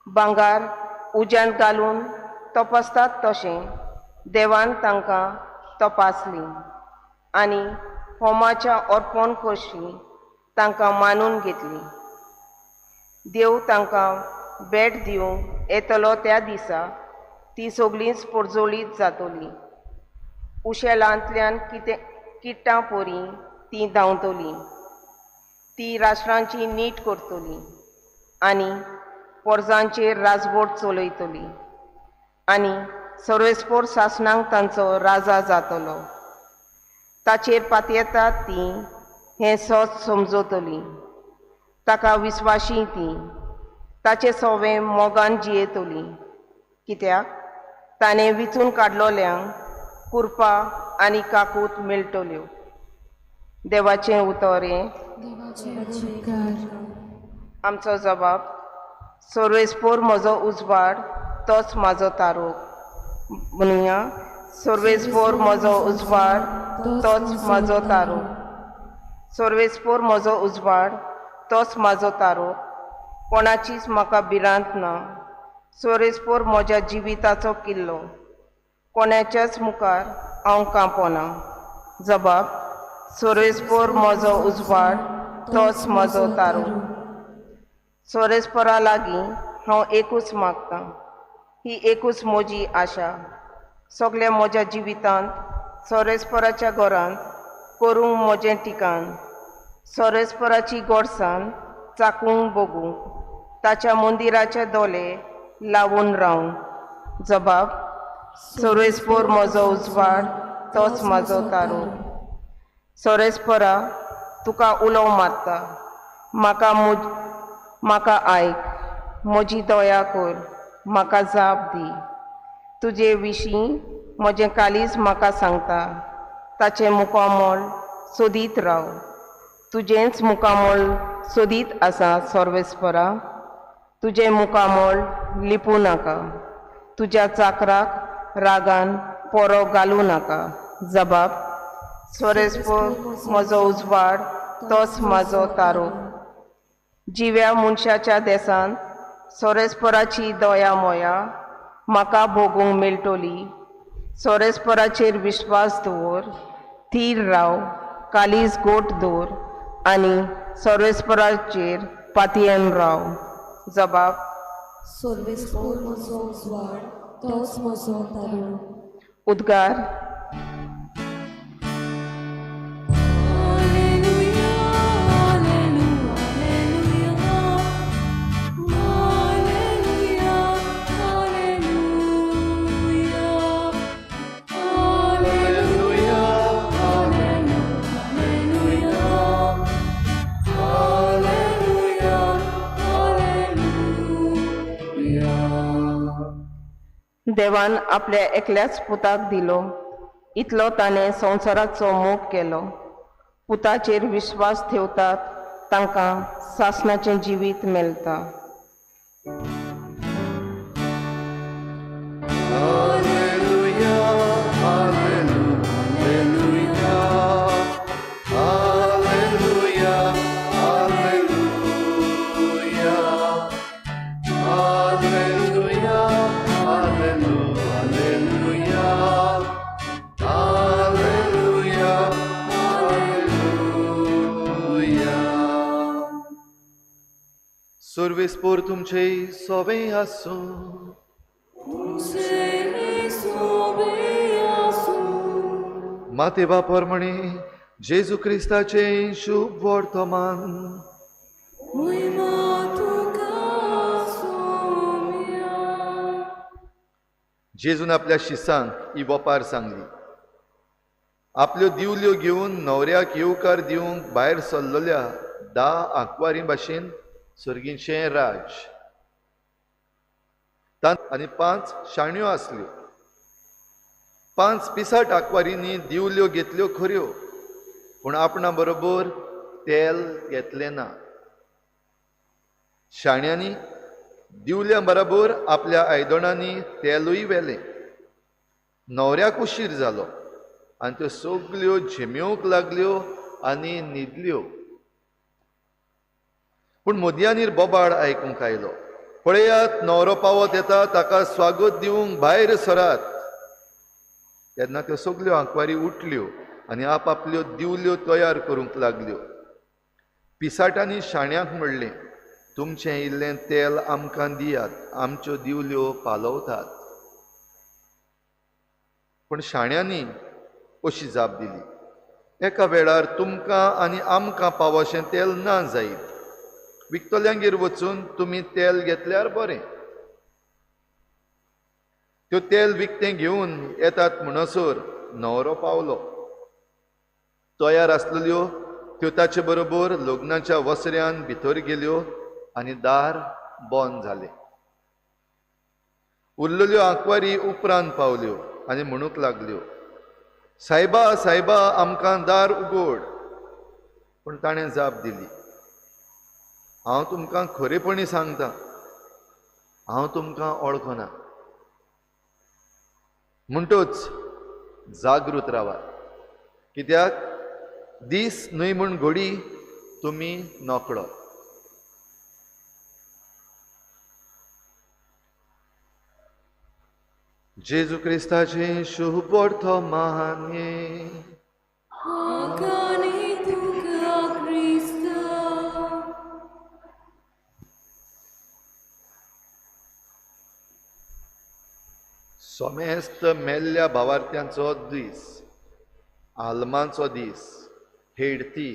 भांगार उज्यांत घालून तपासतात तशें देवान तांकां तपासलीं आनी होमाच्या अर्पण कशी तांकां मानून घेतली. देव तांकां भेट दिवंक येतलो त्या दिसा ती सगळींच परजोळीत जातली. उशेलांतल्यान किट्टां पोरी ती धांवतली. ती राष्ट्रांची नीट करतली आनी पोरजांचेर राजवट चलयतली आनी सर्वेस्पोर शासनांक तांचो राजा जातलो. ताचेर पातयेतात ती हें सच समजतली. ताका विस्वाशी ती ताचे सवें मोगान जियेतली. कित्याक ताणें विचून काडलोल्यांक कुरपा आनी काकूट मेळटल्यो. देवाचें उतर हें. आमचो जबाब. सर्वेस्पोर म्हजो उजवाड तोच म्हाजो तारोक. म्हणुया, सर्वेस्पोर म्हजो उजवाड तोच म्हाजो तारोक. सर्वेस्पोर म्हजो उजवाड तोच म्हाजो तारोक. कोणाचीच म्हाका भिरांत ना. सर्वेस्पोर म्हज्या जिविताचो किल्लो. कोणाच्याच मुखार हांव कांपना. जबाब. सर्वेस्पोर म्हजो उजवाड तोच म्हाजो तारोक. सर्वेस्पोरा लागीं हांव एकूच मागतां. ही एकूच म्हजी आशा. सगळ्या म्हज्या जिवितांत सर्वेस्पोराच्या घरांत करूंक म्हजें ठिकाण. सर्वेस्पोराची गोडसाण चाकूंक बगूंक. ताच्या मंदिराचे दोळे लावून रावंक. जबाब. सर्वेस्पोर म्हजो उजवाड तोच म्हाजो तारोक. सर्वेस्पोरा, तुका उलो मारता. म्हाका आयक. म्हजी दया कर. म्हाका जाप दी. तुजे विशीं म्हजें काळीज म्हाका सांगता. ताचें मुखामोल सोदीत राव. तुजेंच मुखामोल सोदीत आसा सर्वेस्पोरा. तुजें मुखामोल लिपू नाका. तुज्या चाकराक रागान पोरो घालूं नाका. जबाब. सर्वेस्पोर म्हजो उजवाड तोच म्हाजो तारोक. जिव्या मनशाच्या देसांत सर्वेस्पोराची दया मोया म्हाका भोगूंक मेळटली. सर्वेस्पोराचेर विश्वास दवर. थीर राव. काळीज गोट दवर आनी सर्वेस्पोराचेर पातयेन राव. जबाब. सर्वेस्पोर म्हजो उजवाड तोच म्हजो तारोक. उद्गार. देवान आपल्या एकल्याच पुताक दिलो. इतलो ताणें संवसाराचो मोग केलो. पुताचेर विश्वास ठेवतात तांकां सासणाचें जिवीत मेळटा. सर्वेस्पोर तुमचे सोबें आसूं. मातेवा पोरमणी जेजू क्रिस्ताचे शुभ वर्तमान जेजून आपल्या शिसांक ही वपार सांगली. आपल्यो दिवल्यो घेवन न्हवऱ्याक येवकार दिवंक भायर सरलेल्या 10 आंकवारी भाशेन सर्गीचें राज आनी 5 शाण्यो आसल्यो. 5 पिसाट आंकवारींनी दिवल्यो घेतल्यो खऱ्यो, पूण आपणा बरोबर तेल घेतलें ना. शाण्यांनी दिवल्या बरोबर आपल्या आयदनांनी तेलूय व्हेलें. न्हवऱ्याक उशीर जालो आनी त्यो सगल्यो झेमेवंक लागल्यो आनी न्हिदल्यो. पूण मोदयांनीर बोबाड आयकूंक आयलो. पळयात, न्हवरो पावत येता, ताका स्वागत दिवंक भायर सरात. तेन्ना त्यो सगल्यो आंकवारी उठल्यो आनी आपआपल्यो दिवल्यो तयार करूंक लागल्यो. पिसाटांनी शाण्यांक म्हणलें, तुमचें इल्लें तेल आमकां दियात, आमच्यो दिवल्यो पालवतात. पूण शाण्यांनी अशी जाप दिली, एका वेळार तुमकां आनी आमकां पावोशें तेल ना जायत. विकतल्यांगेर वचून तुमी तेल घेतल्यार बरें. त्यो तेल विकतें घेवन येतात म्हणसर न्हवरो पावलो. तयार आसलेल्यो त्यो ताचे बरोबर लग्नाच्या वसऱ्यान भितर गेल्यो आनी दार बंद जालें. उरलेल्यो आंकवारी उपरांत पावल्यो आनी म्हणूंक लागल्यो, सायबा सायबा आमकां दार उगड. पूण ताणें जाप दिली, हांव तुमकां खरेपणी सांगतां, हांव तुमकां वळखना. म्हणटूच जागृत रावात, कित्याक दीस न्हय म्हूण घडी तुमी नोकळो. जेजू क्रिस्ताचे शुभ वर्तमान. सोमेस्त मेल्ल्या भावार्थ्यांचो दीस, आलमांचो दीस, हेडती,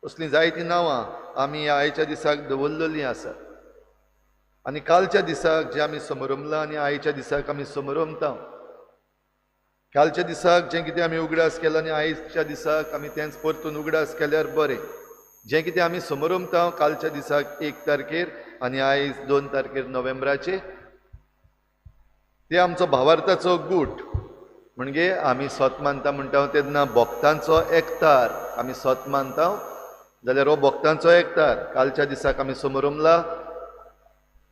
असलीं जायतीं नांवां आमी ह्या आयच्या दिसाक दवरलेलीं आसात. आनी कालच्या दिसाक जे आमी समरमला आनी आयच्या दिसाक आमी समरमता. कालच्या दिसाक जें कितें आमी उगडास केलां आनी आयच्या दिसाक आमी तेंच परतून उगडास केल्यार बरें. जें कितें आमी समरमता कालच्या दिसाक 1 तारखेर आनी आयज 2 तारखेर नोव्हेंबराचे, ते आमचो भावार्थाचो गूट. म्हणजे आमी सत मानता म्हणटा तेन्ना भक्तांचो एकतार आमी सत मानता जाल्यार हो भक्तांचो एकतार. कालच्या दिसाक आमी समरमला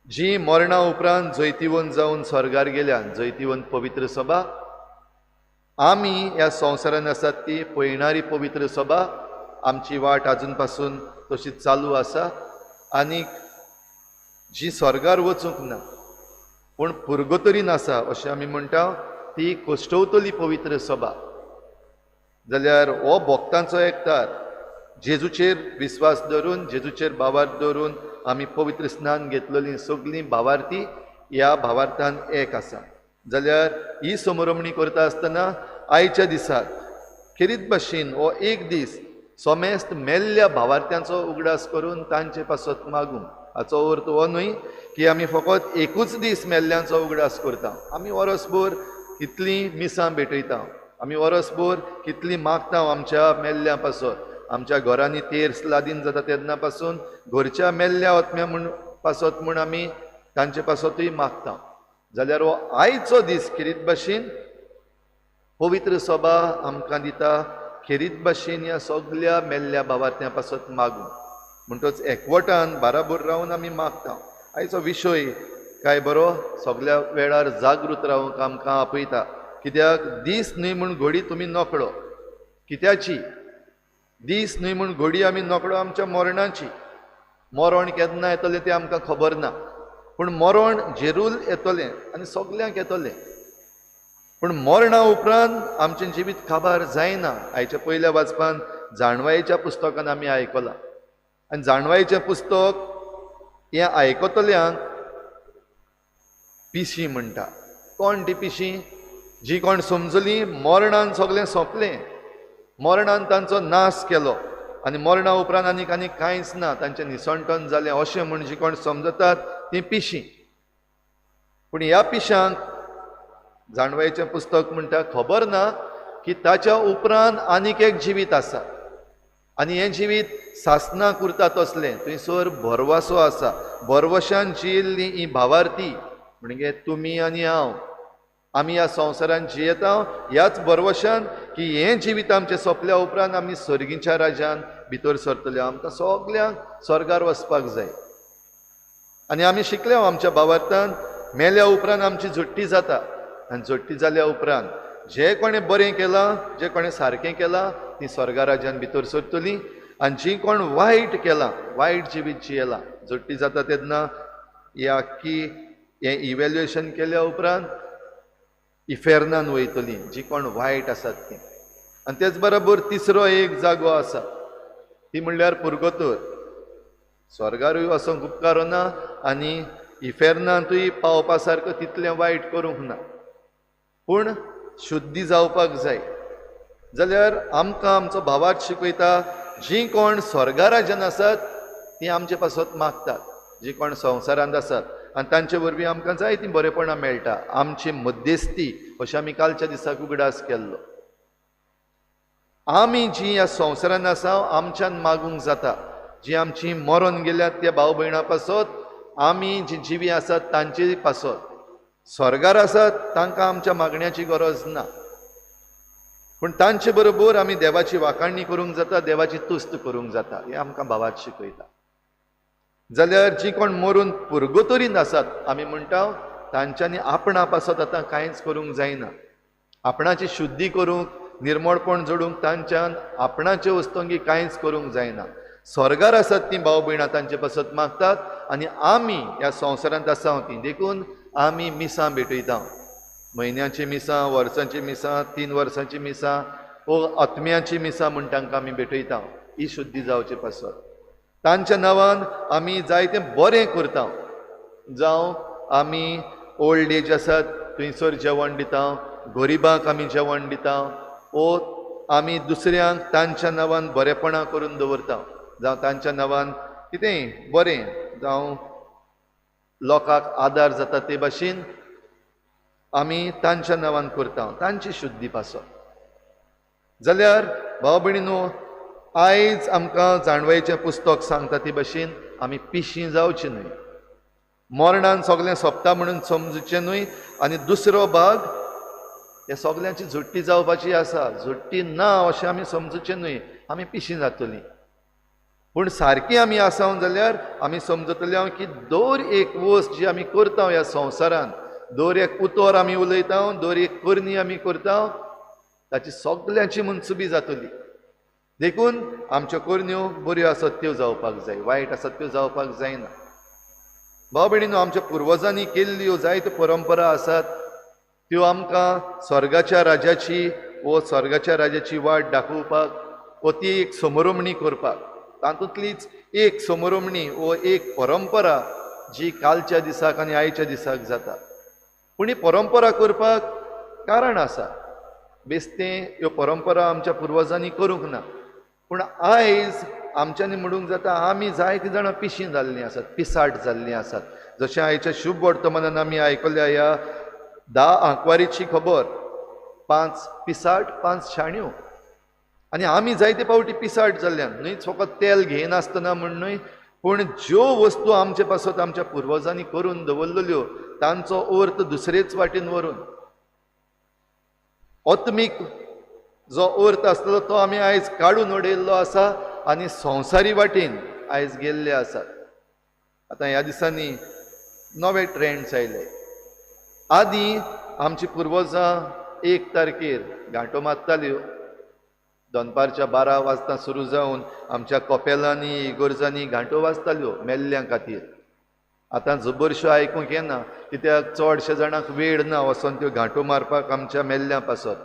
जी मरणा उपरांत जैतिवंत जावन स्वर्गार गेल्यान, जैतिवंत पवित्र सभा. आमी ह्या संवसारान आसात ती पळयणारी पवित्र सभा. आमची वाट आजून पासून तशीच चालू आसा. आनी जी स्वर्गार वचूंक ना पूण पुर्गोतरीन आसा अशें आमी म्हणटा, ती कोश्टवतली पवित्र सभा. जाल्यार हो भक्तांचो एकतार जेजूचेर विस्वास दवरून, जेजूचेर भावार्थ दवरून आमी पवित्र स्नान घेतलेलीं सगळीं भावार्थी ह्या भावार्थान एक आसा. जाल्यार ही समरमणी करता आसतना आयच्या दिसाक खेरीत भाशेन हो एक दीस सोमेस्त मेल्ल्या भावार्थ्यांचो उगडास करून तांचे पासत मागूंक. हाचो अर्थ हो न्हय की आमी फकत एकूच दीस मेल्ल्यांचो उगडास करता. आमी वरसभर कितलीं मिसां भेटयता, आमी वरसभर कितलीं मागता आमच्या मेल्ल्या पासत. आमच्या घरांनी तेर्स लादीन जाता तेन्ना पासून घरच्या मेल्ल्या आत्म्या म्हूण पासत म्हूण आमी तांचे पासतूय मागता. जाल्यार हो आयचो दीस खेरीत भाशेन पवित्र सभा आमकां दिता खेरीत भाशेन ह्या सगल्या मेल्ल्या भावार्थ्यां पासत मागूंक. म्हणटच एकवटान बाराबर रावन आमी मागता. आयचो विशय काय बरो सगल्या वेळार जागृत रावंक आमकां आपयता. कित्याक दीस न्हय म्हूण घडी तुमी नोकळो. कित्याची दीस न्हय म्हूण घडी आमी नोकळो आमच्या मरणाची. मरण केन्ना येतलें तें आमकां खबर ना, पूण मरण जेरूल येतलें आनी सगल्यांक येतलें. पूण मरणा उपरांत आमचें जिवीत काबार जायना. आयच्या पयल्या वाचपान जाणवायेच्या पुस्तकान आमी आयकलां. आनी जाणवायेचें पुस्तक हें आयकतल्यांक पिशी म्हणटा. कोण ती पिशी? जी कोण समजलीं मरणान सगळें सोंपलें, मरणान तांचो नाश केलो आनी मरणा उपरांत आनी कांयच ना, तांचें निसंटन जालें अशें म्हूण जी कोण समजतात ती पिशीं. पूण ह्या पिशांक जाणवायेचें पुस्तक म्हणटा खबर ना की ताच्या उपरांत आनीक एक जिवीत आसा आनी हें जिवीत सासणां उरता तसलें. थंयसर भरवसो आसा. भरवशान जियेल्लीं ही भावार्थी म्हणजे तुमी आनी हांव, आमी ह्या संवसारांत जियेता ह्याच भरवशान की हें जिवीत आमचें सोंपल्या उपरांत आमी सर्गीच्या राज्यान भितर सरतले. आमकां सगल्यांक स्वर्गार वचपाक जाय. आनी आमी शिकले आमच्या भावार्थांत मेल्या उपरांत आमची झुट्टी जाता आनी झुट्टी जाल्या उपरांत जे कोणें बरें केलां, जे कोणें सारकें केलां ती स्वर्गा राज्यान भितर सरतलीं. आनी जी कोण वायट केलां, वायट जिवीत जियेलां, झुट्टी जाता तेन्ना ही आख्खी हें इवॅल्युएशन केल्या उपरांत इफेर्नान वयतलीं, जी कोण वायट आसात तीं. आनी तेच बरोबर तिसरो एक जागो आसा, ती म्हणल्यार पुर्गतोर. स्वर्गारूय वचोंक उपकारो ना आनी इफेर्नांतूय पावपा सारको तितलें वायट करूंक ना. पूण शुद्धी जावपाक जाय जाल्यार आमकां आमचो भावार्थ शिकयता जी कोण स्वर्गा राज्यान आसात ती आमचे पासत मागतात, जी कोण संवसारांत आसात आनी तांचे वरवीं आमकां जायतीं बरेपणां मेळटा. आमची मध्यस्ती अशें आमी कालच्या दिसाक उगडास केल्लो. आमी जी ह्या संवसारांत आसा आमच्यान मागूंक जाता. जी आमची मरण गेल्यात त्या भाव भयणां पासत आमी जी जिवी आसात तांचे पासत. स्वर्गार आसात तांकां आमच्या मागण्याची गरज ना. पूण तांचे बरोबर आमी देवाची वाखाणणी करूंक जाता, देवाची तुस्त करूंक जाता. हें आमकां भावार्थ शिकयता. जाल्यार जी कोण मरून पुर्गतोरींत आसात आमी म्हणटा तांच्यांनी आपणा पासत आतां कांयच करूंक जायना. आपणाची शुद्धी करूंक, निर्मळपण जोडूंक तांच्यान आपणाचे वस्तूंकी कांयच करूंक जायना. स्वर्गार आसात ती भाव भयणां तांचे पासत मागतात आनी आमी ह्या संवसारांत आसा ती देखून आमी मिसां भेटयता. म्हयन्याची मिसां, वर्सांची मिसां, 3 वर्सांची मिसां वो आत्म्याची मिसां म्हूण तांकां आमी भेटयता. ही शुद्धी जावचे पासत. तांच्या नांवान आमी जायतें बरें करता. जावं आमी ओल्ड एज आसात थंयसर जेवण दिता, गरिबांक आमी जेवण दिता, वो आमी दुसऱ्यांक तांच्या नांवान बरेपणां करून दवरता. जावं तांच्या नांवान कितेंय बरें जावं लोकांक आदार जाता ते भाशेन आमी तांच्या नांवान करता. तांची शुद्धी पासत. जाल्यार भाव भयणीनो आयज आमकां जाणवायेचें पुस्तक सांगता ते भाशेन आमी पिशीं जावचीं न्हय. मरणान सगळें सोंपता म्हणून समजुचें न्हय. आनी दुसरो भाग हे सगल्यांची झुट्टी जावपाची आसा. झुट्टी ना अशें आमी समजुचें न्हय. आमी पिशीं जातलीं. पूण सारकीं आमी आसात जाल्यार आमी समजतले की दर एक वस्त जी आमी करता ह्या संवसारांत, दर एक उतर आमी उलयता, दर एक करणी आमी करता, ताची सगल्यांची मनसुबी जातली. देखून आमच्यो करण्यो बऱ्यो आसत त्यो जावपाक जाय, वायट आसत त्यो जावपाक जायना. भाव भयणीनो आमच्या पुर्वजांनी केल्ल्यो जायत्यो परंपरा आसात त्यो आमकां स्वर्गाच्या राज्याची वो स्वर्गाच्या राज्याची वाट दाखोवपाक वो ती एक समरमणी करपाक. तातूंतलीच एक समरमणी वो एक परंपरा जी कालच्या दिसाक आनी आयच्या दिसाक जाता. पूण ही परंपरा करपाक कारण आसा. बेश्टें ह्यो परंपरा आमच्या पुर्वजांनी करूंक ना. पूण आयज आमच्यांनी म्हणूंक जाता आमी जायतीं जाणां पिशीं जाल्लीं आसात, पिसाट जाल्लीं आसात. जशें आयच्या शुभ वर्तमानान आमी आयकल्या ह्या 10 आंकवारीची खबर, 5 पिसाट 5 शाण्यो. आनी आमी जायते फावटी पिसाट जाल्ल्यान न्हयच फकत तेल घेयनासतना म्हण न्हय, पूण ज्यो वस्तू आमचे पासत आमच्या पुर्वजांनी करून दवरलेल्यो तांचो अर्थ दुसरेच वाटेन व्हरून आत्मीक जो अर्थ आसलो तो आमी आयज काडून उडयल्लो आसा आनी संवसारी वाटेन आयज गेल्ले आसात. आतां ह्या दिसांनी नवे ट्रेंड्स आयले. आदीं आमची पुर्वजां 1 तारखेर घांटो मारताल्यो. दनपारच्या 12 वाजता सुरू जावन आमच्या कपेलांनी इगर्जांनी घांटो वाजताल्यो मेल्ल्यां खातीर. आतां जबरश्यो आयकूंक येना कित्याक चडशे जाणांक वेळ ना वचोन त्यो घांटो मारपाक आमच्या मेल्ल्यां पासत.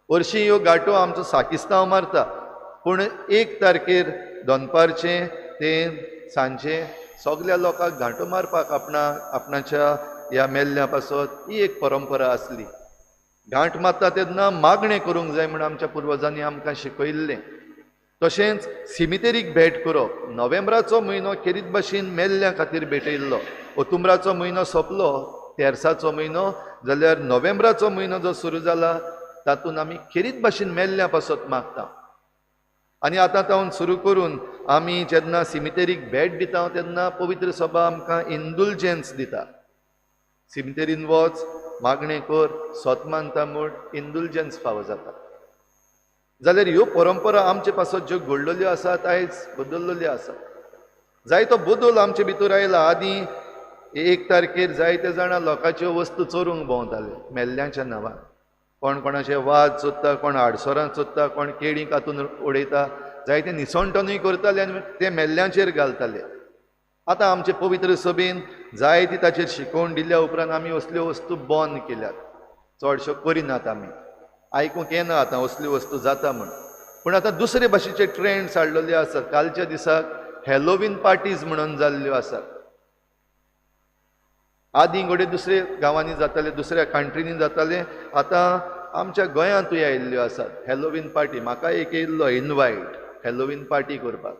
हरशीं ह्यो घांटो आमचो साकिस्तांव मारता. पूण 1 तारखेर दनपारचें ते सांजचें सगल्या लोकांक घांटो मारपाक आपणाच्या ह्या मेल्ल्या पासत ही एक परंपरा आसली. घांट मारता तेन्ना मागणें करूंक जाय म्हणून आमच्या पुर्वजांनी आमकां शिकयल्लें. तशेंच सिमितेरीक भेट करप. नोव्हेंबराचो म्हयनो खेरीत भाशेन मेल्ल्या खातीर भेटयल्लो. ऑक्टोबराचो म्हयनो सोंपलो, तेरसाचो म्हयनो, जाल्यार नोव्हेंबराचो म्हयनो जो सुरू जाला तातूंत आमी खेरीत भाशेन मेल्ल्या पासत मागता. आनी आतां तावन सुरू करून आमी जेन्ना सिमितेरीक भेट दिता तेन्ना पवित्र सभा आमकां इंडुलजन्स दिता. सिमितेरीन वच, मागणें कर, सोत मानता म्हूण इंडुलजन्स फावो जाता. जाल्यार ह्यो परंपरा आमचे पासत ज्यो घडलेल्यो आसात आयज बदललेल्यो आसा. जायतो बदल आमचे भितर आयला. आदीं 1 तारखेर जायते जाणां लोकांच्यो वस्तू चोरूंक भोंवताले मेल्ल्यांच्या नांवान. कोण कोणाचे वाज चोरता, कोण आडसरां चोरता, कोण केळीं कातून उडयता, जायते निसंटनूय करताले आनी ते मेल्ल्यांचेर घालताले. आतां आमचे पवित्र सभेन जायती ताचेर शिकोवन दिल्या उपरांत आमी असल्यो वस्तू बंद केल्यात. चडश्यो करिनात आमी. आयकूंक येना आतां असल्यो वस्तू जाता म्हूण. पूण आतां दुसरे भाशेचे ट्रेंड्स हाडलेले आसात. कालच्या दिसाक हॅलोवीन पार्टीज म्हणून जाल्ल्यो आसात. आदीं घडये दुसरे गांवांनी जाताले, दुसऱ्या कंट्रीनी जाताले. आतां आमच्या गोंयांतूय आयिल्ल्यो आसात हॅलोवीन पार्टी. म्हाका एक येयल्लो इनवायट हॅलोवीन पार्टी करपाक.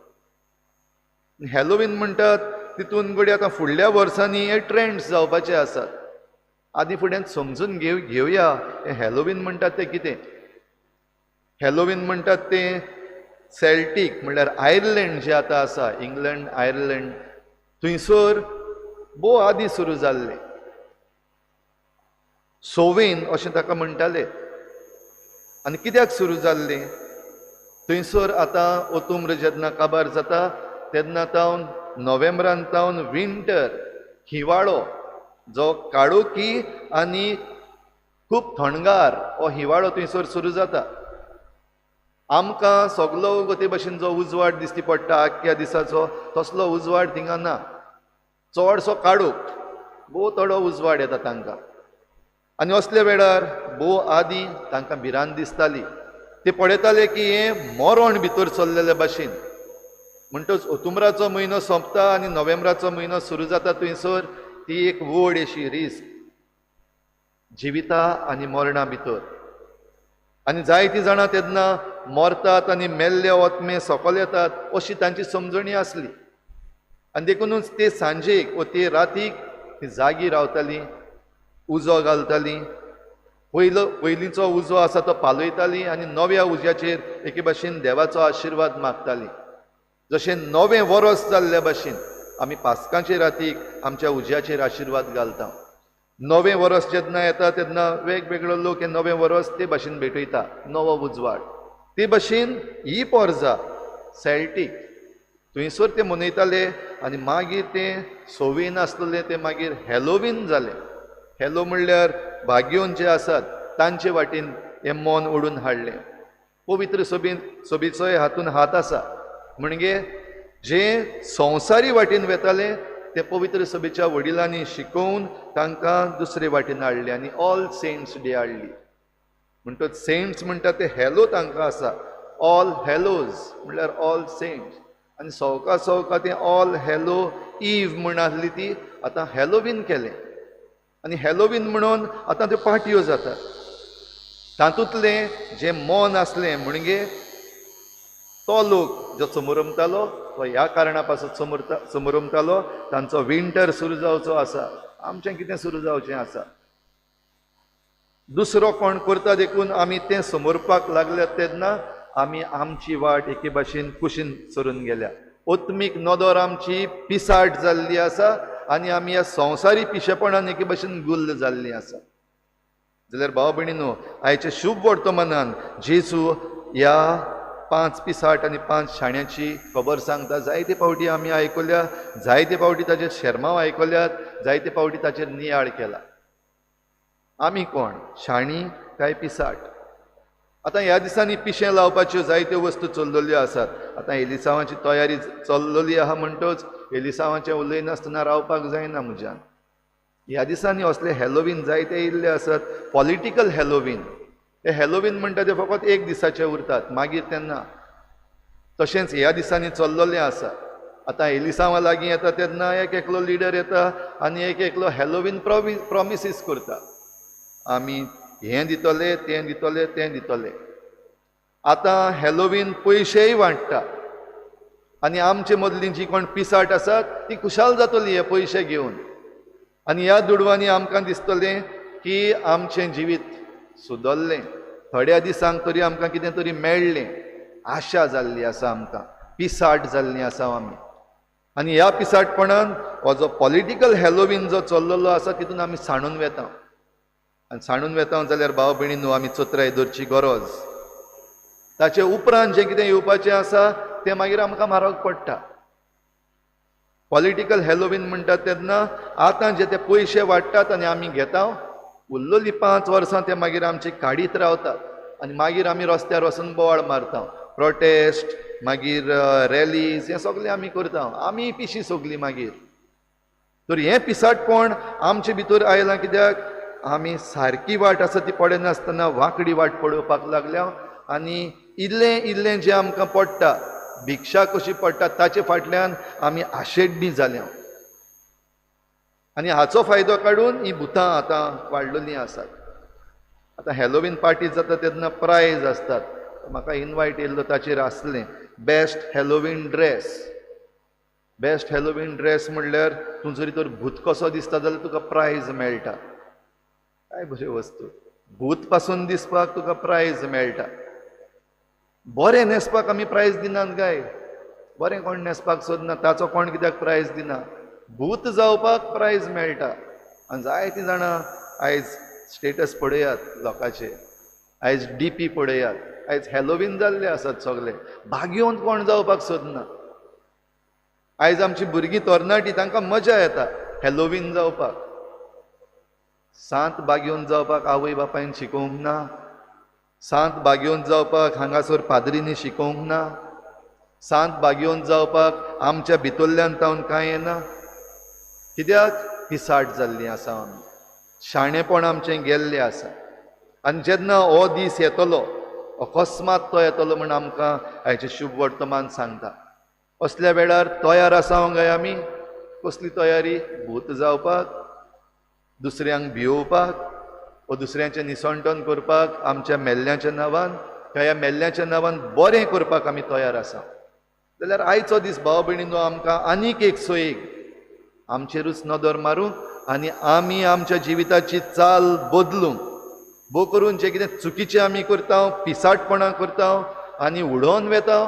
हॅलोवीन म्हणटात तितून घडये आतां फुडल्या वर्सांनी हे ट्रेंड्स जावपाचे आसात. आदीं फुडें समजून घेवया हे हॅलोवीन म्हणटात तें कितें. हॅलोवीन म्हणटात तें सेल्टीक म्हणल्यार आयर्लंड जे आतां आसा, इंग्लंड आयर्लंड, थंयसर भोव आदीं सुरू जाल्लें. सोवेन अशें ताका म्हणटाले. आनी कित्याक सुरू जाल्लें? थंयसर आतां ऑक्टोबर जेन्ना काबार जाता तेन्ना तावन नोव्हेंबरान तावन विंटर, हिवाळो, जो काळोखी आनी खूब थंडगार हो हिवाळो थंयसर सुरू जाता. आमकां सगलो गते भाशेन जो उजवाड दिश्टी पडटा आख्ख्या दिसाचो तसलो उजवाड थिंगा ना. चडसो काळोख, भोव थोडो उजवाड येता तांकां. आनी असल्या वेळार भोव आदीं तांकां भिरांत दिसताली. ते पळयताले की हें मरण भितर चल्लेल्या भाशेन. म्हणटच ऑक्टोबराचो म्हयनो सोंपता आनी नोव्हेंबराचो म्हयनो सुरू जाता थंयसर ती एक व्हड अशी रिस्क जिविता आनी मरणा भितर. आनी जायतीं जाणां तेन्ना मरतात आनी मेल्ले ओतमे सकयल येतात अशी तांची समजणी आसली. आनी देखूनच ते सांजेक वा ते रातीक ती जागी रावतालीं, उजो घालतालीं. पयलींचो उजो आसा तो पालयतालीं आनी नव्या उज्याचेर एके भाशेन देवाचो आशिर्वाद मागतालीं. जशें नवें वरस जाल्ल्या भाशेन आमी पास्कांचे रातीक आमच्या उज्याचेर आशिर्वाद घालता. नवें वरस जेन्ना येता तेन्ना वेगवेगळो लोक हे नवें वरस ते भाशेन भेटयता, नवो उजवाड. ते भाशेन ही पोरजा सेल्टीक थंयसर ते मनयताले. आनी मागीर तें सोवेन आसलेलें तें मागीर हॅलोवीन जालें. हॅलो म्हणल्यार भाग्योन जे आसात तांचे वाटेन हें मन ओडून हाडलें. पवित्र सभेचोय हातूंत हात आसा. म्हणजे जे संवसारी वाटेन वेताले ते पवित्र सभेच्या वडिलांनी शिकोवन तांकां दुसरे वाटेन हाडले आनी ऑल सेंट्स डे हाडली. म्हणटच सेंट्स म्हणटा ते हॅलो तांकां आसा. ऑल हॅलोज म्हणल्यार ऑल सेंट्स. आनी सवका सवका तें ऑल हॅलो ईव म्हण आसली ती आतां हॅलोवीन केलें. आनी हॅलोवीन म्हणून आतां त्यो पार्ट्यो जातात. तातूंतलें जें मन आसलें म्हणजे तो लोक जो समोरमतालो तो ह्या कारणा पासून समोरमतालो तांचो विंटर सुरू जावचो आसा, आमचें कितें सुरू जावचें आसा. दुसरो कोण करता देखून आमी तें समोरपाक लागल्यात तेन्ना आमी आमची वाट एके भाशेन कुशीन सरून गेल्या. ओत्मीक नदर आमची पिसाट जाल्ली आसा आनी आमी ह्या संवसारी पिशेपणान एके भाशेन गुल्ल जाल्लीं आसा. जाल्यार भाव भयणीनो, आयच्या शुभ वर्तमानान जेजू ह्या 5 पिसाट आनी 5 शाण्यांची खबर सांगता. जायते फावटी आमी आयकल्या, जायते फावटी ताचे शर्माव आयकल्यात, जायते फावटी ताचेर नियाळ केला. आमी कोण, शाणी काय पिसाट? आतां ह्या दिसांनी पिशें लावपाच्यो जायत्यो वस्तू चल्लेल्यो आसात. आतां एलिसांवाची तयारी चल्लेली आहा म्हणटच एलिसांवाचें उलयनासतना रावपाक जायना म्हज्यान. ह्या दिसांनी असले हॅलोवीन जायते येयल्ले आसात. Political Halloween. हे हॅलोवीन म्हणटा ते फकत 1 दिसाचे उरतात, मागीर तेन्ना. तशेंच ह्या दिसांनी चल्लेलें आसा. आतां एलिसांवा लागीं येता तेन्ना एक एकलो लिडर येता आनी एक एकलो हॅलोवीन प्रॉमिसीस करता. आमी हें दितले तें दितले तें दितले. आतां हॅलोवीन पयशेय वांटटा आनी आमचे मदलीं जी कोण पिसाट आसात ती खुशाल जातली हे पयशे घेवन. आनी ह्या दुडवांनी आमकां दिसतलें की आमचें जिवीत सुदरलें, थोड्या दिसांक तरी आमकां कितें तरी मेळ्ळें. आशा जाल्ली आसा आमकां, पिसाट जाल्लीं आसा आमी. आनी ह्या पिसाटपणान हो जो पॉलिटिकल हॅलोवीन जो चल्लेलो आसा तितून आमी साणून वेता. आनी साणून वेता जाल्यार भाव भयणींनो आमी चत्राय धरची गरज. ताचे उपरांत जें कितें येवपाचें आसा तें मागीर आमकां म्हारग पडटा. पॉलिटिकल हॅलोवीन म्हणटात तेन्ना आतां जे ते पयशे वाडटात आनी आमी घेता, उरलेलीं 5 वर्सां ते मागीर आमचे काडीत रावतात आनी मागीर आमी रस्त्यार वचून बोवाळ मारता. प्रोटेस्ट, मागीर रॅलीज, हें सगळें आमी करता. आमी पिशी सगलीं मागीर. तर हें पिसाटपण आमचे भितर आयलां कित्याक आमी सारकी वाट आसा ती पडनासतना वांकडी वाट पळोवपाक लागल्या. आनी इल्लें इल्लें जें आमकां पडटा, भिक्षा कशी पडटा ताचे फाटल्यान आमी आशेड्डी जाल्या. आनी हाचो फायदो काडून ही भुतां आतां वाडलेलीं आसात. आतां हॅलोवीन पार्टी जाता तेन्ना प्रायज आसतात. म्हाका इनवायट येयल्लो ताचेर आसलें best Halloween dress. Best Halloween dress म्हणल्यार तूं जरी तर भूत कसो दिसता जाल्यार तुका प्रायज मेळटा. काय बऱ्यो वस्तू. भूत पासून दिसपाक तुका प्रायज मेळटा. बरें न्हेसपाक आमी प्रायज दिनात काय. बरें कोण न्हेसपाक सोदना ताचो कोण कित्याक प्रायज दिना. भूत जावपाक प्रायज मेळटा. आनी जायतीं जाणां आयज स्टेटस पळयात लोकांचे, आयज DP पळयात, आयज हॅलोवीन जाल्ले आसात सगळे. भाग्योन कोण जावपाक सोदना. आयज आमची भुरगीं तरणाटी तांकां मजा येता हॅलोवीन जावपाक. सांत बागेवन जावपाक आवय बापायन शिकोवंक ना. सांत बागेवन जावपाक हांगासर पाद्रींनी शिकोवंक ना. सांत बागेवन जावपाक आमच्या भितरल्यान तावन कांय येना. कित्याक पिसाट जाल्लीं आसा आमी. शाणेपण आमचें गेल्लें आसा. आनी जेन्ना हो दीस येतलो, अकस्मात तो येतलो म्हण आमकां हाचें शुभ वर्तमान सांगता. असल्या वेळार तयार आसांव काय आमी. कसली तयारी. भूत जावपाक, दुसऱ्यांक भिवपाक, वा दुसऱ्यांचें निसंटन करपाक आमच्या मेल्ल्याच्या नांवान, काय ह्या मेल्ल्याच्या नांवान बरें करपाक आमी तयार आसा. जाल्यार आयचो दीस भाव भयणींनो आमकां आनीक एक सयेक आमचेरूच नदर मारूंक आनी आमी आमच्या जिविताची चाल बदलूंक. भोव करून जें कितें चुकीचें आमी करता, पिसाटपणां करता आनी उडोवन वेता,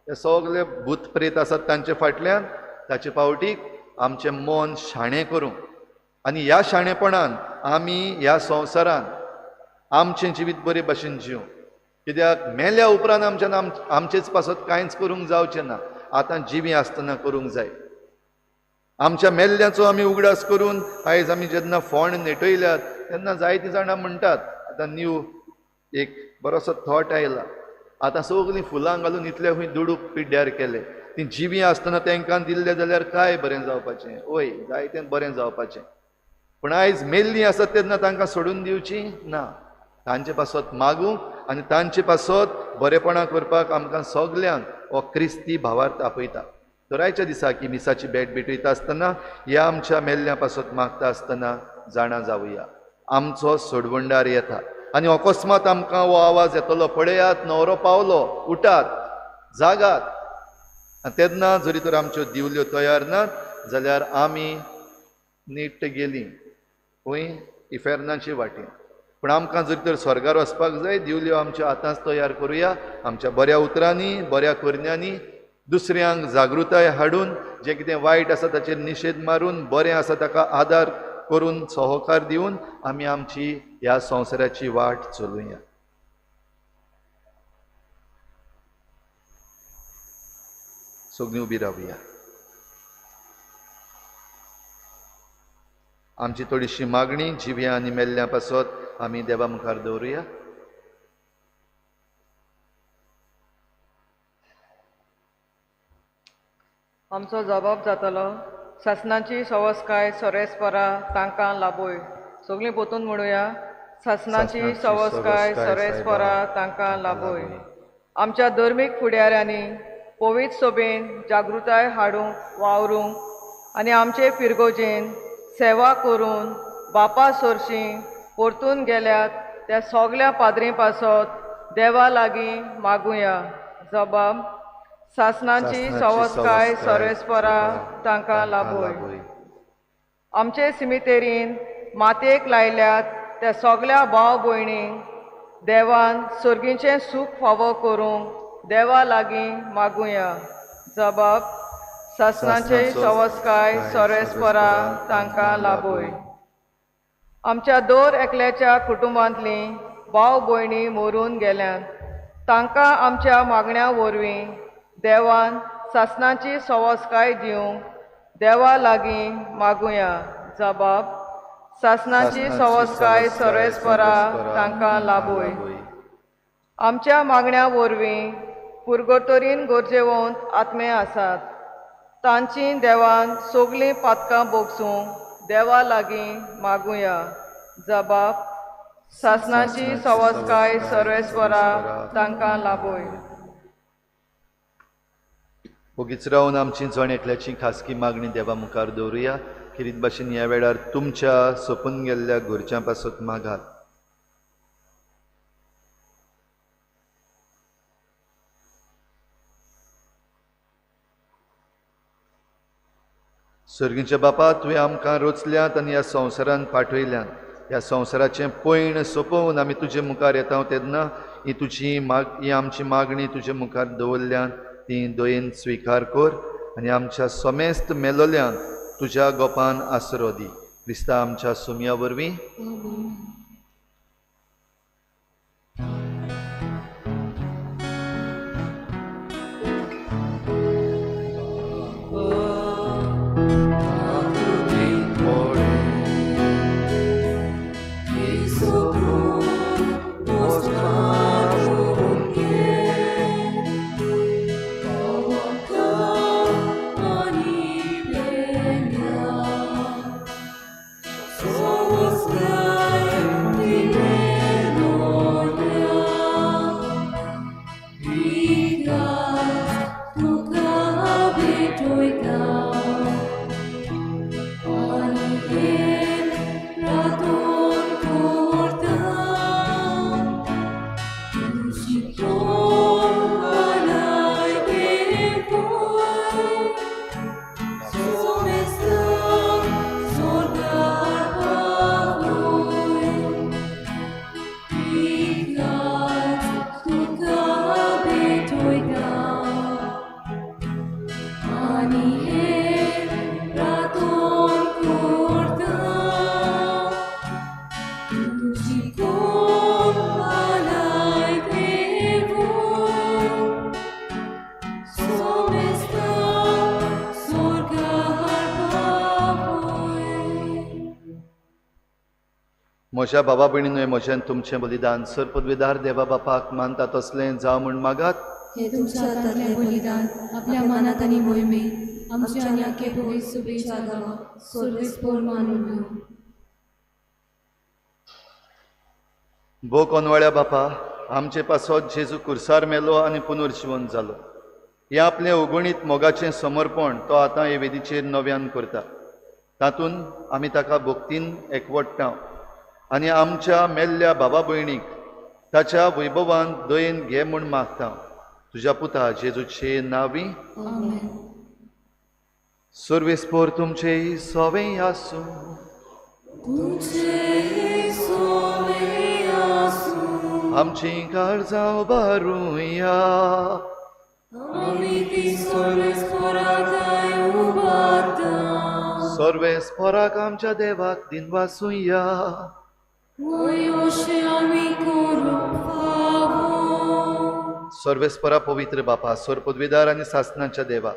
हे सगळे भूत प्रेत आसात तांचे फाटल्यान, ताचे फावटीक आमचें मन शाणें करूंक. आनी ह्या शाणेपणान आमी ह्या संवसारान आमचें जिवीत बरे भाशेन जिवंक. कित्याक मेल्या उपरांत आमच्यान आमचेच पासत कांयच करूंक जावचें ना. आतां जिवी आसतना करूंक जाय. आमच्या मेल्ल्याचो आमी उगडास करून आयज आमी जेन्ना फोंड नेटयल्यात तेन्ना जायतीं जाणां म्हणटात, आतां न्यू एक बरोसो थॉट आयला, आतां सगलीं फुलां घालून इतले खूंय दुडूक पिड्ड्यार केले. ती जिवी आसतना तांकां दिल्लें जाल्यार काय बरें जावपाचें. वय जायतें बरें जावपाचें. पूण आयज मेल्लीं आसत तेन्ना तांकां सोडून दिवचीं ना. तांचे पासत मागूंक आनी तांचे पासत बरेपणां करपाक आमकां सगल्यांक हो क्रिस्ती भावार्थ आपयता. तर आयच्या दिसा की मिसाची भेट भेटयता आसतना ह्या आमच्या मेल्ल्या पासत मागता आसतना जाणा जावया, आमचो सोडवंडार येता. आनी अकस्मात आमकां हो आवाज येतलो, पळयात न्हवरो पावलो, उठात, जागात. आनी तेन्ना जरी तर आमच्यो दिवल्यो तयार नात जाल्यार आमी नीट गेलीं खंय इफेर्नाचे वाटेन. पूण आमकां जरी तर स्वर्गार वचपाक जाय, दिवल्यो आमच्यो आतांच तयार करुया. आमच्या बऱ्या उतरांनी, बऱ्या करण्यांनी दुसऱ्यांक जागृताय हाडून, जें कितें वायट आसा ताचेर निशेध मारून, बरें आसा ताका आदार करून, सहकार दिवन आमी आमची ह्या संवसाराची वाट चलुया. सगळीं उबी रावया. आमची थोडीशी मागणी जिव्या आनी मेल्ल्या पासत आमी देवा मुखार दवरुया. आमचो जबाब जातलो, शासनाची सवस्काय सोरेस्परा तांकां लाबोय. सगळीं पोतून म्हणुया, शासनाची सवस्काय सोरेस्परा तांकां लाबोय. आमच्या धर्मीक फुडाऱ्यांनी पवित्र सभेन जागृताय हाडूंक वावरूंक आनी आमचे पिरगोजेन सेवा करून बापा सोरशीं परतून गेल्यात त्या सगल्या पाद्री पासत देवा लागीं मागुया. जबाब सासणाची सवस्काय सोरेस्परा तांकां लाबोय. आमचे सिमितेरीन मातयेक लायल्यात त्या सगल्या भाव भयणींक देवान सर्गीचें सूख फावो करूंक देवा लागीं मागुया. जबाब सासणाचे सवस्काय सोरेस्परा तांकां लाबोय. आमच्या दर एकल्याच्या कुटुंबांतलीं भाव भयणी मरून गेल्यात. तांकां आमच्या मागण्या वरवीं देवान सासणाची सवस्काय दिवंक देवा लागीं मागुया. जबाब सासणाची सवस्काय सोरेस्परा तांकां लाबोय. आमच्या मागण्या वरवीं पुर्गोतोरीन गरजेवंत आत्मे आसात. तांची देवान सगलीं पातकां बोगसूंक देवा लागीं मागुया. जबाब सासणाची सवस्काय सोरेस्परा तांकां लाबोय. ओगीच रावन आमची जण एकल्याची खासगी मागणी देवा मुखार दवरुया. खेरीत भाशेन ह्या वेळार तुमच्या सोंपून गेल्ल्या घरच्यां पासत मागात. सर्गीच्या बापा, तुवें आमकां रोचल्यात आनी ह्या संवसारांत पाठयल्यात. ह्या संवसाराचें पैण सोंपोवन आमी तुजे मुखार येता तेन्ना ही आमची मागणी तुजे मुखार दवरल्यान ती दयेन स्विकार कर आनी आमच्या समेस्त मेलोल्यांक तुज्या गोपान आसरो दी. क्रिस्ता आमच्या सुमया वरवीं. म्हज्या बाबा भयणींनो, म्हजें तुमचें बलिदान सर पदवीदार देवा बापाक मानता तसलें जावं म्हूण मागात. हे तुमच्या हातांतलें बलिदान आपल्या मनात आनी मोहिमेंत आमच्या आनी आख्खे भोंय सुबेच्या गांवांत सर्वेस्पोर मानून घेवं. भो कोनवाळ्या बापा, आमचे पासत जेजू कुर्सार मेलो आनी पुनर्जीवन जालो. हें आपलें अगणीत मोगाचें समर्पण तो आतां हे वेदीचेर नव्यान करता. तातूंत आमी ताका भक्तीन एकवटटा आनी आमच्या मेल्ल्या बाबा भयणीक ताच्या वैभवान दयेन घे म्हूण मागता. तुज्या पुता जेजूचे नांवी. सर्वेस्पोर तुमचें सोवें आसूं. आमची काळजां उबारुया. सर्वेस्पोराक आमच्या देवाक दिनवासुया. सर्वेस्परा पवित्र बापा, सोर पदवीदार आनी सासणाच्या देवा,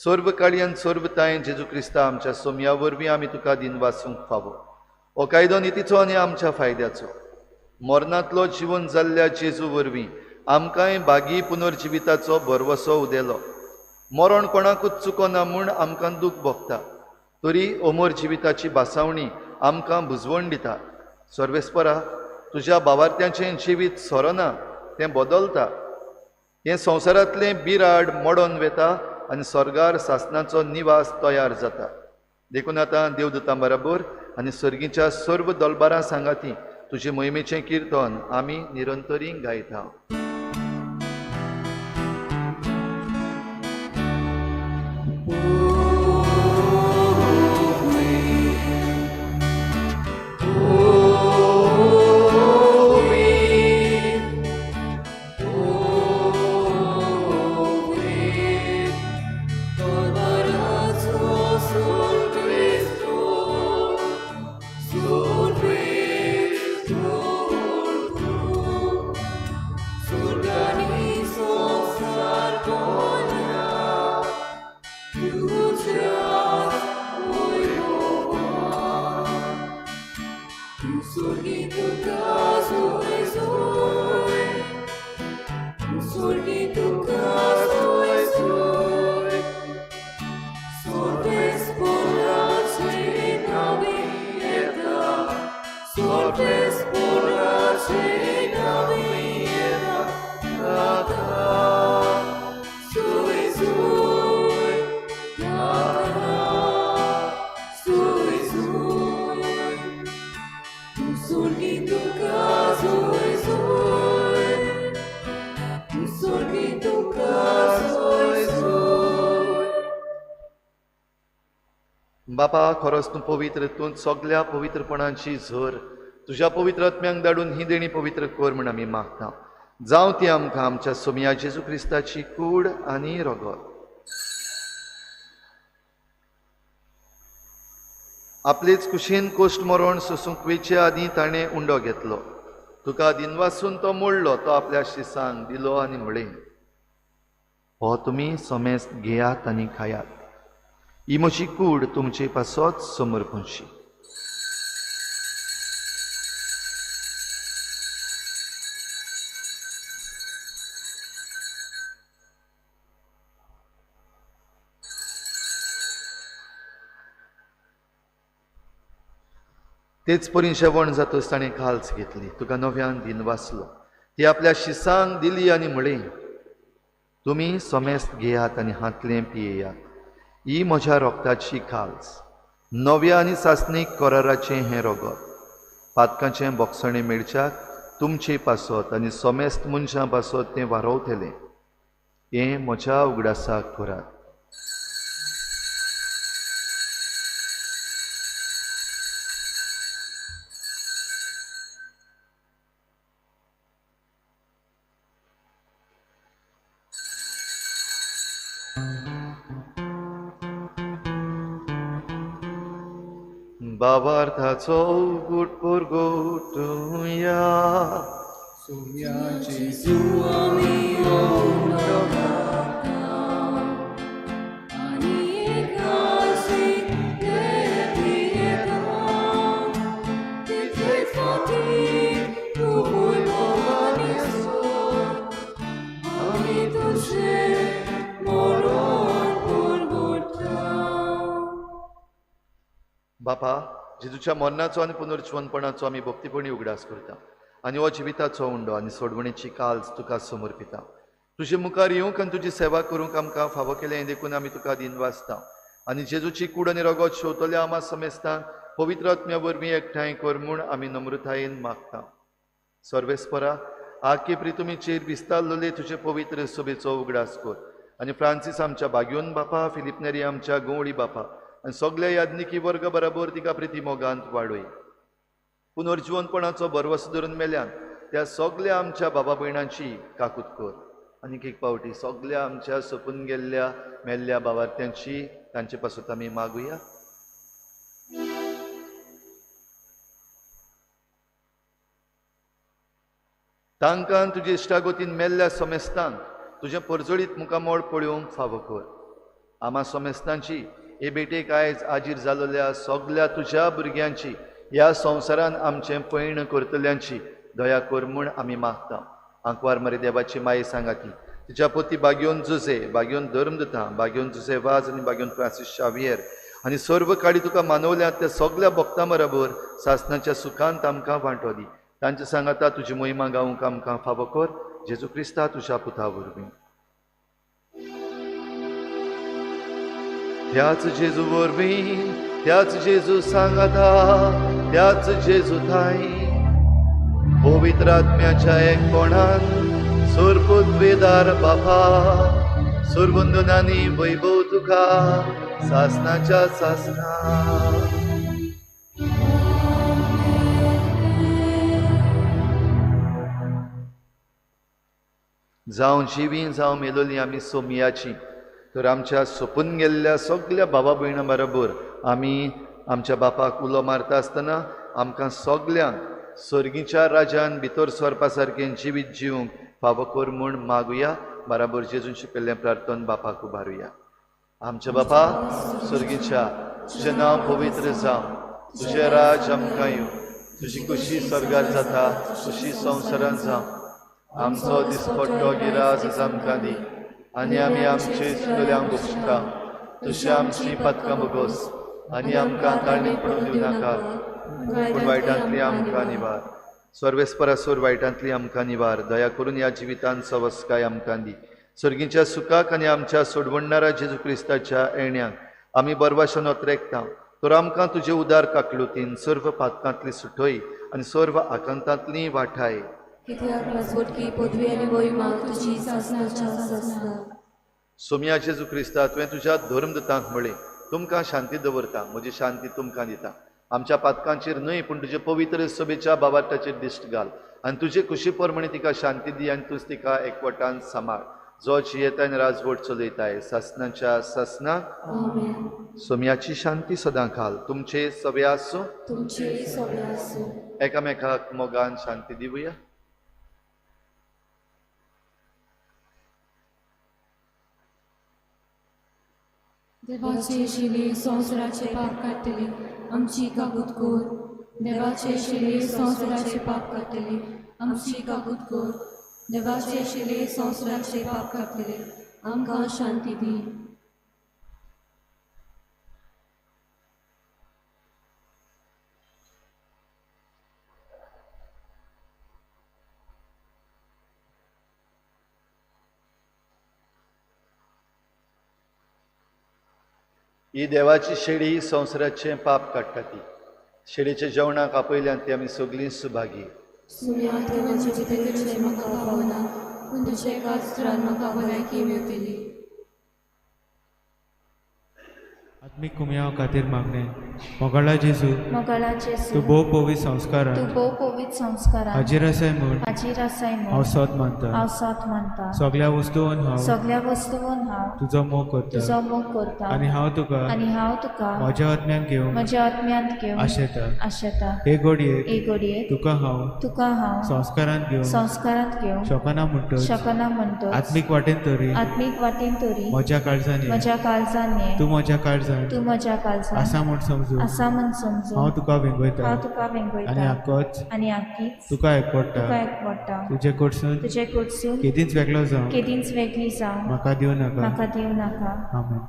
सर्व काळी आनी सर्व तायेन जेजू क्रिस्ता आमच्या सोमया वरवीं आमी तुका दिनवासूंक फावो. हो कायदो नितीचो आनी आमच्या फायद्याचो. मरणांतलो जिवन जाल्ल्या जेजू वरवीं आमकांय बागी पुनर्जिविताचो भरवसो उदेलो. मरण कोणाकूच चुकोना म्हूण आमकां दूख भोगता. तरी अमर जिविताची बासावणी आमकां बुजवण दिता. सर्वेस्परा, तुज्या भावार्थ्याचें जिवीत सोरना, तें बदलता. हें संवसारांतलें बिराड मोडोन वेता आनी स्वर्गार सासणाचो निवास तयार जाता. देखून आतां देवदूतां बरोबर आनी सर्गीच्या सर्व दलबारां सांगाती तुजे मोहिमेचें कीर्तन आमी निरंतरी गायता. बापा, खरोच तूं पवित्र, तूं सगळ्या पवित्रपणाची झर तुज्या पवित्र आत्म्यांक धाडून ही देणी पवित्र कर म्हण आमी मागता. जावं ती आमकां आमच्या सोमया जेजू क्रिस्ताची कूड आनी रगत. आपलेच कुशीन कोश्ट मरण सोसूंक वेचे आदीं ताणें उंडो घेतलो. तुका दिनवासून तो मोडलो, तो आपल्या शिसांक दिलो आनी म्हळें, हो तुमी समेस्त घेयात आनी खायात. ही म्हजी कूड तुमचे पासत समर्पणशी. तेच परी जेवण जातच ताणें खालच घेतली. तुका नव्यान दिन वाचलो. ती आपल्या शिसांक दिली आनी म्हळें, तुमी समेस्त घेयात आनी हातलें पियेयात. ही म्हज्या रोगताची खालस, नव्या आनी सासणीक कराराचें हें रगत. पातकाचें बोगसणें मेळच्याक तुमचे पासत आनी समेस्त मनशां पासत तें वारवतलें. हें म्हज्या उगडासाक करात. बाबार्थाचो उगूट परगोटुया. बापा, जेजूच्या मरणाचो आनी पुनर्जीवनपणाचो आमी भक्तीपणी उगडास करता आनी हो जिविताचो उंडो आनी सोडवणेची काल्स तुका समर्पिता. तुजे मुखार येवंक आनी तुजी सेवा करूंक आमकां फावो केलें हें देखून आमी तुका दिन वाचता. आनी जेजूची कूड आनी रगत शेवतल्या आमा समेस्तांक पवित्र आत्म्या वरवीं एकठांय कर म्हूण आमी नम्रतायेन मागता. सर्वेस्परा, आकेप्री तुमी चेर विस्तारलेले तुजे पवित्र सभेचो उगडास कर. आनी फ्रांसीस आमच्या बागयोन बापा, फिलिप नेरी आमच्या गवळी बापा आनी सगळ्या यादनिकी वर्ग बराबर तिका प्रिती मोगांत वाडय. पुनर्जीवनपणाचो भरवसो धरून मेल्यान त्या सगळ्या आमच्या बाबा भयणांची काकूत कर. आनीक एक पावटी सगळ्या आमच्या सोपून गेल्ल्या मेल्ल्या बावार्थ्यांची तांचे पासून आमी मागुया. तांकां तुजे इश्टागोतीन मेल्ल्या समेस्तांक तुजें परजळीत मुखामोळ पळोवंक फावो कर. आमा समेस्तांची हे बेटेक आयज आजीर जाल्ल्या सगळ्या तुज्या भुरग्यांची, ह्या संवसारान आमचें पैण करतल्यांची दया कर म्हूण आमी मागता. आंकवार मरे देवाची माये सांगाती, तिच्या पोती बागयोन जुजे, बागयोन धर्मदता, बागयोन जुजे वाज आनी बागयोन फ्रांसीस शावियर आनी सर्व काळी तुका मानवल्यात त्या सगळ्या भक्तां बरोबर सासणाच्या सुखांत आमकां वांटो दी. तांचे सांगाता तुजी मोहिमा गावंक आमकां फावो कर. जेजू क्रिस्ता तुज्या पुता वरवीं. त्याच जेजू वरवीं, त्याच जेजू सांगाता, त्याच जेजू थाय पवित्र आत्म्याच्या एकपणान सुरपुद्वेदार बापा सुरवंदनांनी वैभव तुका सासनाच्या सासना जावं जिवी जावं मेलोली आमी सोमियाची तर आमच्या सोपून गेल्ल्या सगळ्या भावा भयणां बरोबर आमी आमच्या बापाक उलो मारता आसतना आमकां सगल्यांक सर्गीच्या राजान भितर सरपा सारकें जिवीत जिवंक फावो कर म्हूण मागुया. बराबर जेजून शिकयल्लें प्रार्थन बापाक उबारुया. आमच्या बापा सर्गीच्या तुजें नांव पवित्र जावं, तुजें राज आमकां येवं, तुजी खुशी स्वर्गार जाता तशी संवसारांत जावं. आमचो दिसपट्टो गिराज आमकां दी आनी आमी आमचे चुकल्यांक बक्षिता तशी आमची पातकां बगोस आनी आमकां ताळणीक पडूंक दिवं नाका पूण वायटांतली आमकां निवार. सर्वेस्परासूर वायटांतली आमकां निवार. दया करून ह्या जिवितांत सवस्काय आमकां दी. सर्गीच्या सुखाक आनी आमच्या सोडवणणाऱ्या जेजू क्रिस्ताच्या येण्याक आमी बरवाशेन ओतरेकता. तर आमकां तुजे उदार काकलुतीन सर्व पातकांतली सुटोय आनी सर्व आकांतांतली वाठाय. सोम्या जेजू क्रिस्ता तुवें तुज्या धर्मदूतांक म्हळें तुमकां शांती दवरता, म्हजी शांती तुमकां दिता. आमच्या पातकांचेर न्हय पूण तुजे पवित्र सभेच्या बाबाटाचेर दिश्ट घाल आनी तुजे खुशी परमणी तिका शांती दी आनी तूं तिका एकवटान सांबाळ. जो जियेताय राजवट चलयताय सासनाच्या सासनाक. सोम्याची शांती सदां घाल. तुमचे सभे आसूं. एकामेकाक मोगान शांती दिवया. देवाचे शिले संवसाराचे पाप काडटले आमची काबूत कोर. देवाचे शिले संवसाराचे पाप काडटले आमची काबूत कोर. देवाचे शिले संवसाराचे पाप काडटले आमकां शांती दी. ही देवाची शेळी ही संवसाराचें पाप काडटा ती. शेळीच्या जेवणाक आपयल्यान ती आमी सगळीं सुभागी. म्हाका पावना पूण तुजे कास्त्रान म्हाका भलायकी मेळटली. आत्मीक कुमयाव खातीर मागणे. मोगाळा जेजू मोगाळा जेजू तूं भोव पवित्र संस्कार तूं भोव पवित्र संस्कारांत हाजीर आसाय म्हूण हांव सत मानता. हांव सत मानता. सगळ्या वस्तून हांव तुजो मोग करता मोग करता आनी हांव तुका म्हज्या आत्म्यान घेवंक आशेता. हे घडयेक तुका हांव संस्कारांत घेवंक शकना म्हणटच आत्मीक वाटेन तरी म्हज्या काळजांनी तूं म्हज्या काळजांत आसा म्हूण समजू. हांव तुका वेंगयता आनी आख्खीच तुका एकवडटा. तुजे कडसून केदींच वेगळो जावं म्हाका दिवं नाका. आमेन.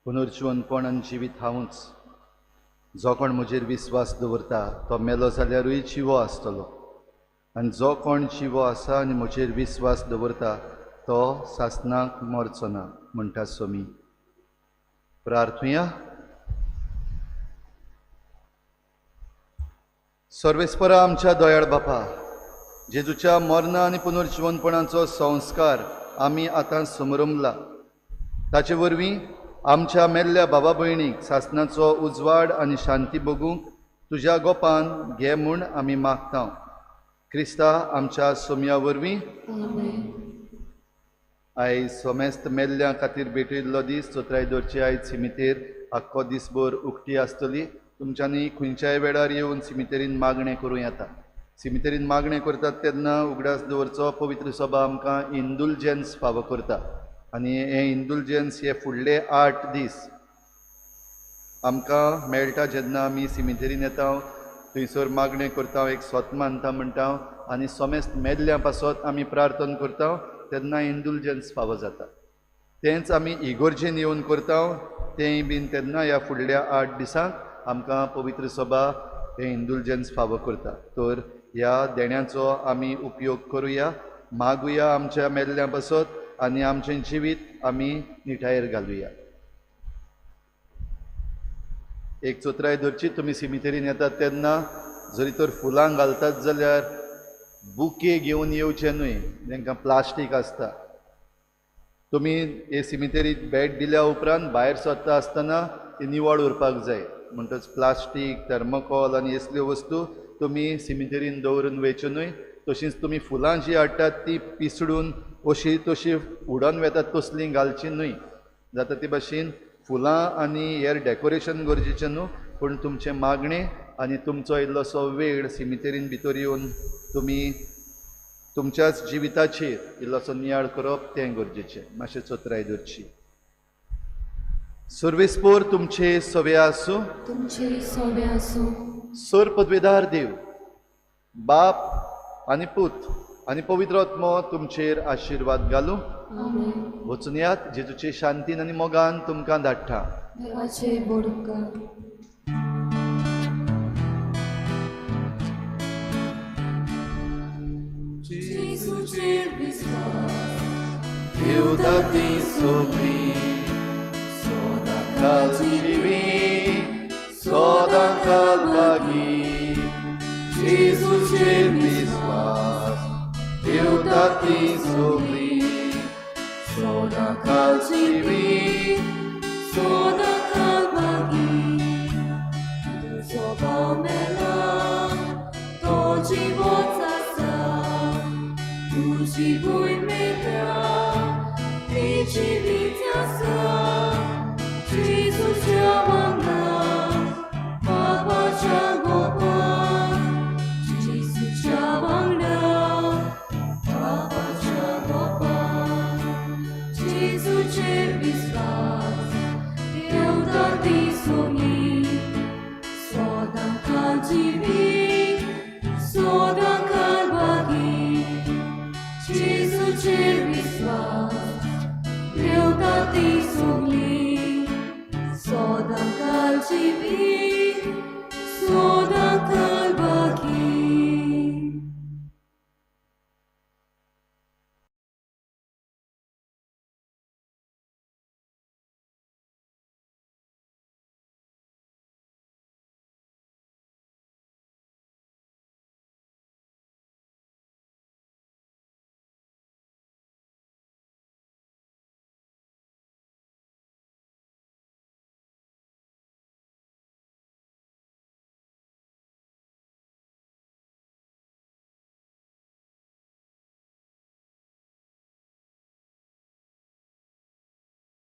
पुनर्जीवनपण आनी जिवीत हांवूच. जो कोण म्हजेर विस्वास दवरता तो मेलो जाल्यारूय जिवो आसतलो, आनी जो कोण जिवो आसा आनी म्हजेर विस्वास दवरता तो सासणाक मरचो ना म्हणटा सोमी. प्रार्थुया. सर्वेस्परा आमच्या दयाळ बापा, जेजूच्या मरणा आनी पुनर्जीवनपणाचो संस्कार आमी आतां समरमला. ताचे वरवीं आमच्या मेल्ल्या भावा भयणीक सासणाचो उजवाड आनी शांती भोगूंक तुज्या गोपान घे म्हूण आमी मागता. क्रिस्ता आमच्या सोम्या वरवीं. आयज सोमेस्त मेल्ल्या खातीर भेटयल्लो दीस चोत्रायदोरची आयज सिमितेर आख्खो दिसभर उक्ती आसतली. तुमच्यांनी खंयच्याय वेळार येवन सिमितेरीन मागणें करूं येता. सिमितेरीन मागणें करतात तेन्ना उगडास दवरचो पवित्र सभा आमकां इंडुलजन्स फावो करता. आनी हे इंडुलजन्स हे फुडले 8 दीस आमकां मेळटा. जेन्ना आमी सिमितेरीन येता थंयसर मागणें करता, एक स्वत मानता म्हणटा आनी सोमेस्त मेल्ल्या पासत आमी प्रार्थना करता तेन्ना इंडुलजन्स फावो जाता. तेंच आमी इगोर्जेन येवन करता तेंय बीन तेन्ना ह्या फुडल्या 8 दिसांक आमकां पवित्र सभा हे इंडुलजन्स फावो करता. तर ह्या देण्याचो आमी उपयोग करुया, मागुया आमच्या मेल्ल्या पासत आनी आमचें जिवीत आमी निठायेर घालुया. एक चोत्राय धरची तुमी सिमितेरीन येतात तेन्ना जरी तर फुलां घालतात जाल्यार बुके घेवन येवचे न्हय, जांकां प्लास्टीक आसता. तुमी हे सिमितेरीत भेट दिल्या उपरांत भायर सरता आसतना ती निवळ उरपाक जाय. म्हणटच प्लास्टीक, थर्मोकॉल आनी असल्यो वस्तू तुमी सिमितेरीन दवरून वयच्यो न्हय. तशींच तुमी फुलां जीं हाडटात ती पिसडून अशी तशी उडोवन वेतात तसलीं घालची न्हय. जाता ते भाशेन फुलां आनी हेर डेकोरेशन गरजेचें न्हू, पूण तुमचें मागणें आनी तुमचो इल्लोसो वेळ सिमितेरीन भितर येवन तुमी तुमच्याच जिविताचेर इल्लोसो नियाळ करप तें गरजेचें. मातशें चोत्राय धरची. सर्वेस्पोर तुमचे सवे आसूं. तुमचे सवे आसूं. सर पदवेदार देव, बाप आनी पूत आनी पवित्र आत्मो तुमचेर आशिर्वाद घालूं. वचून यात. जेजूचे शांतीन आनी मोगान तुमकां धाडटा. देवाचे बोडकार. जेजूचेर विस्वास ठेवता ती सोबी सदांकाल जिवी सदांकाल बागी. जेजूचेर विस्वास ठेवता ती सोबी सदांकाल जिवी सदांकाल बागी. तुजो भाव मेला तो जिवोच आसा. तुजी भूंय मेल्या ती जिवीत आसा. जेजूच्या वांगडा बाबाच्या गोपान. जेजूच्या वांगडा बाबाच्या गोपान. जेजूचेर विस्वास ठेवता ती सोमी सदांकाल जिवी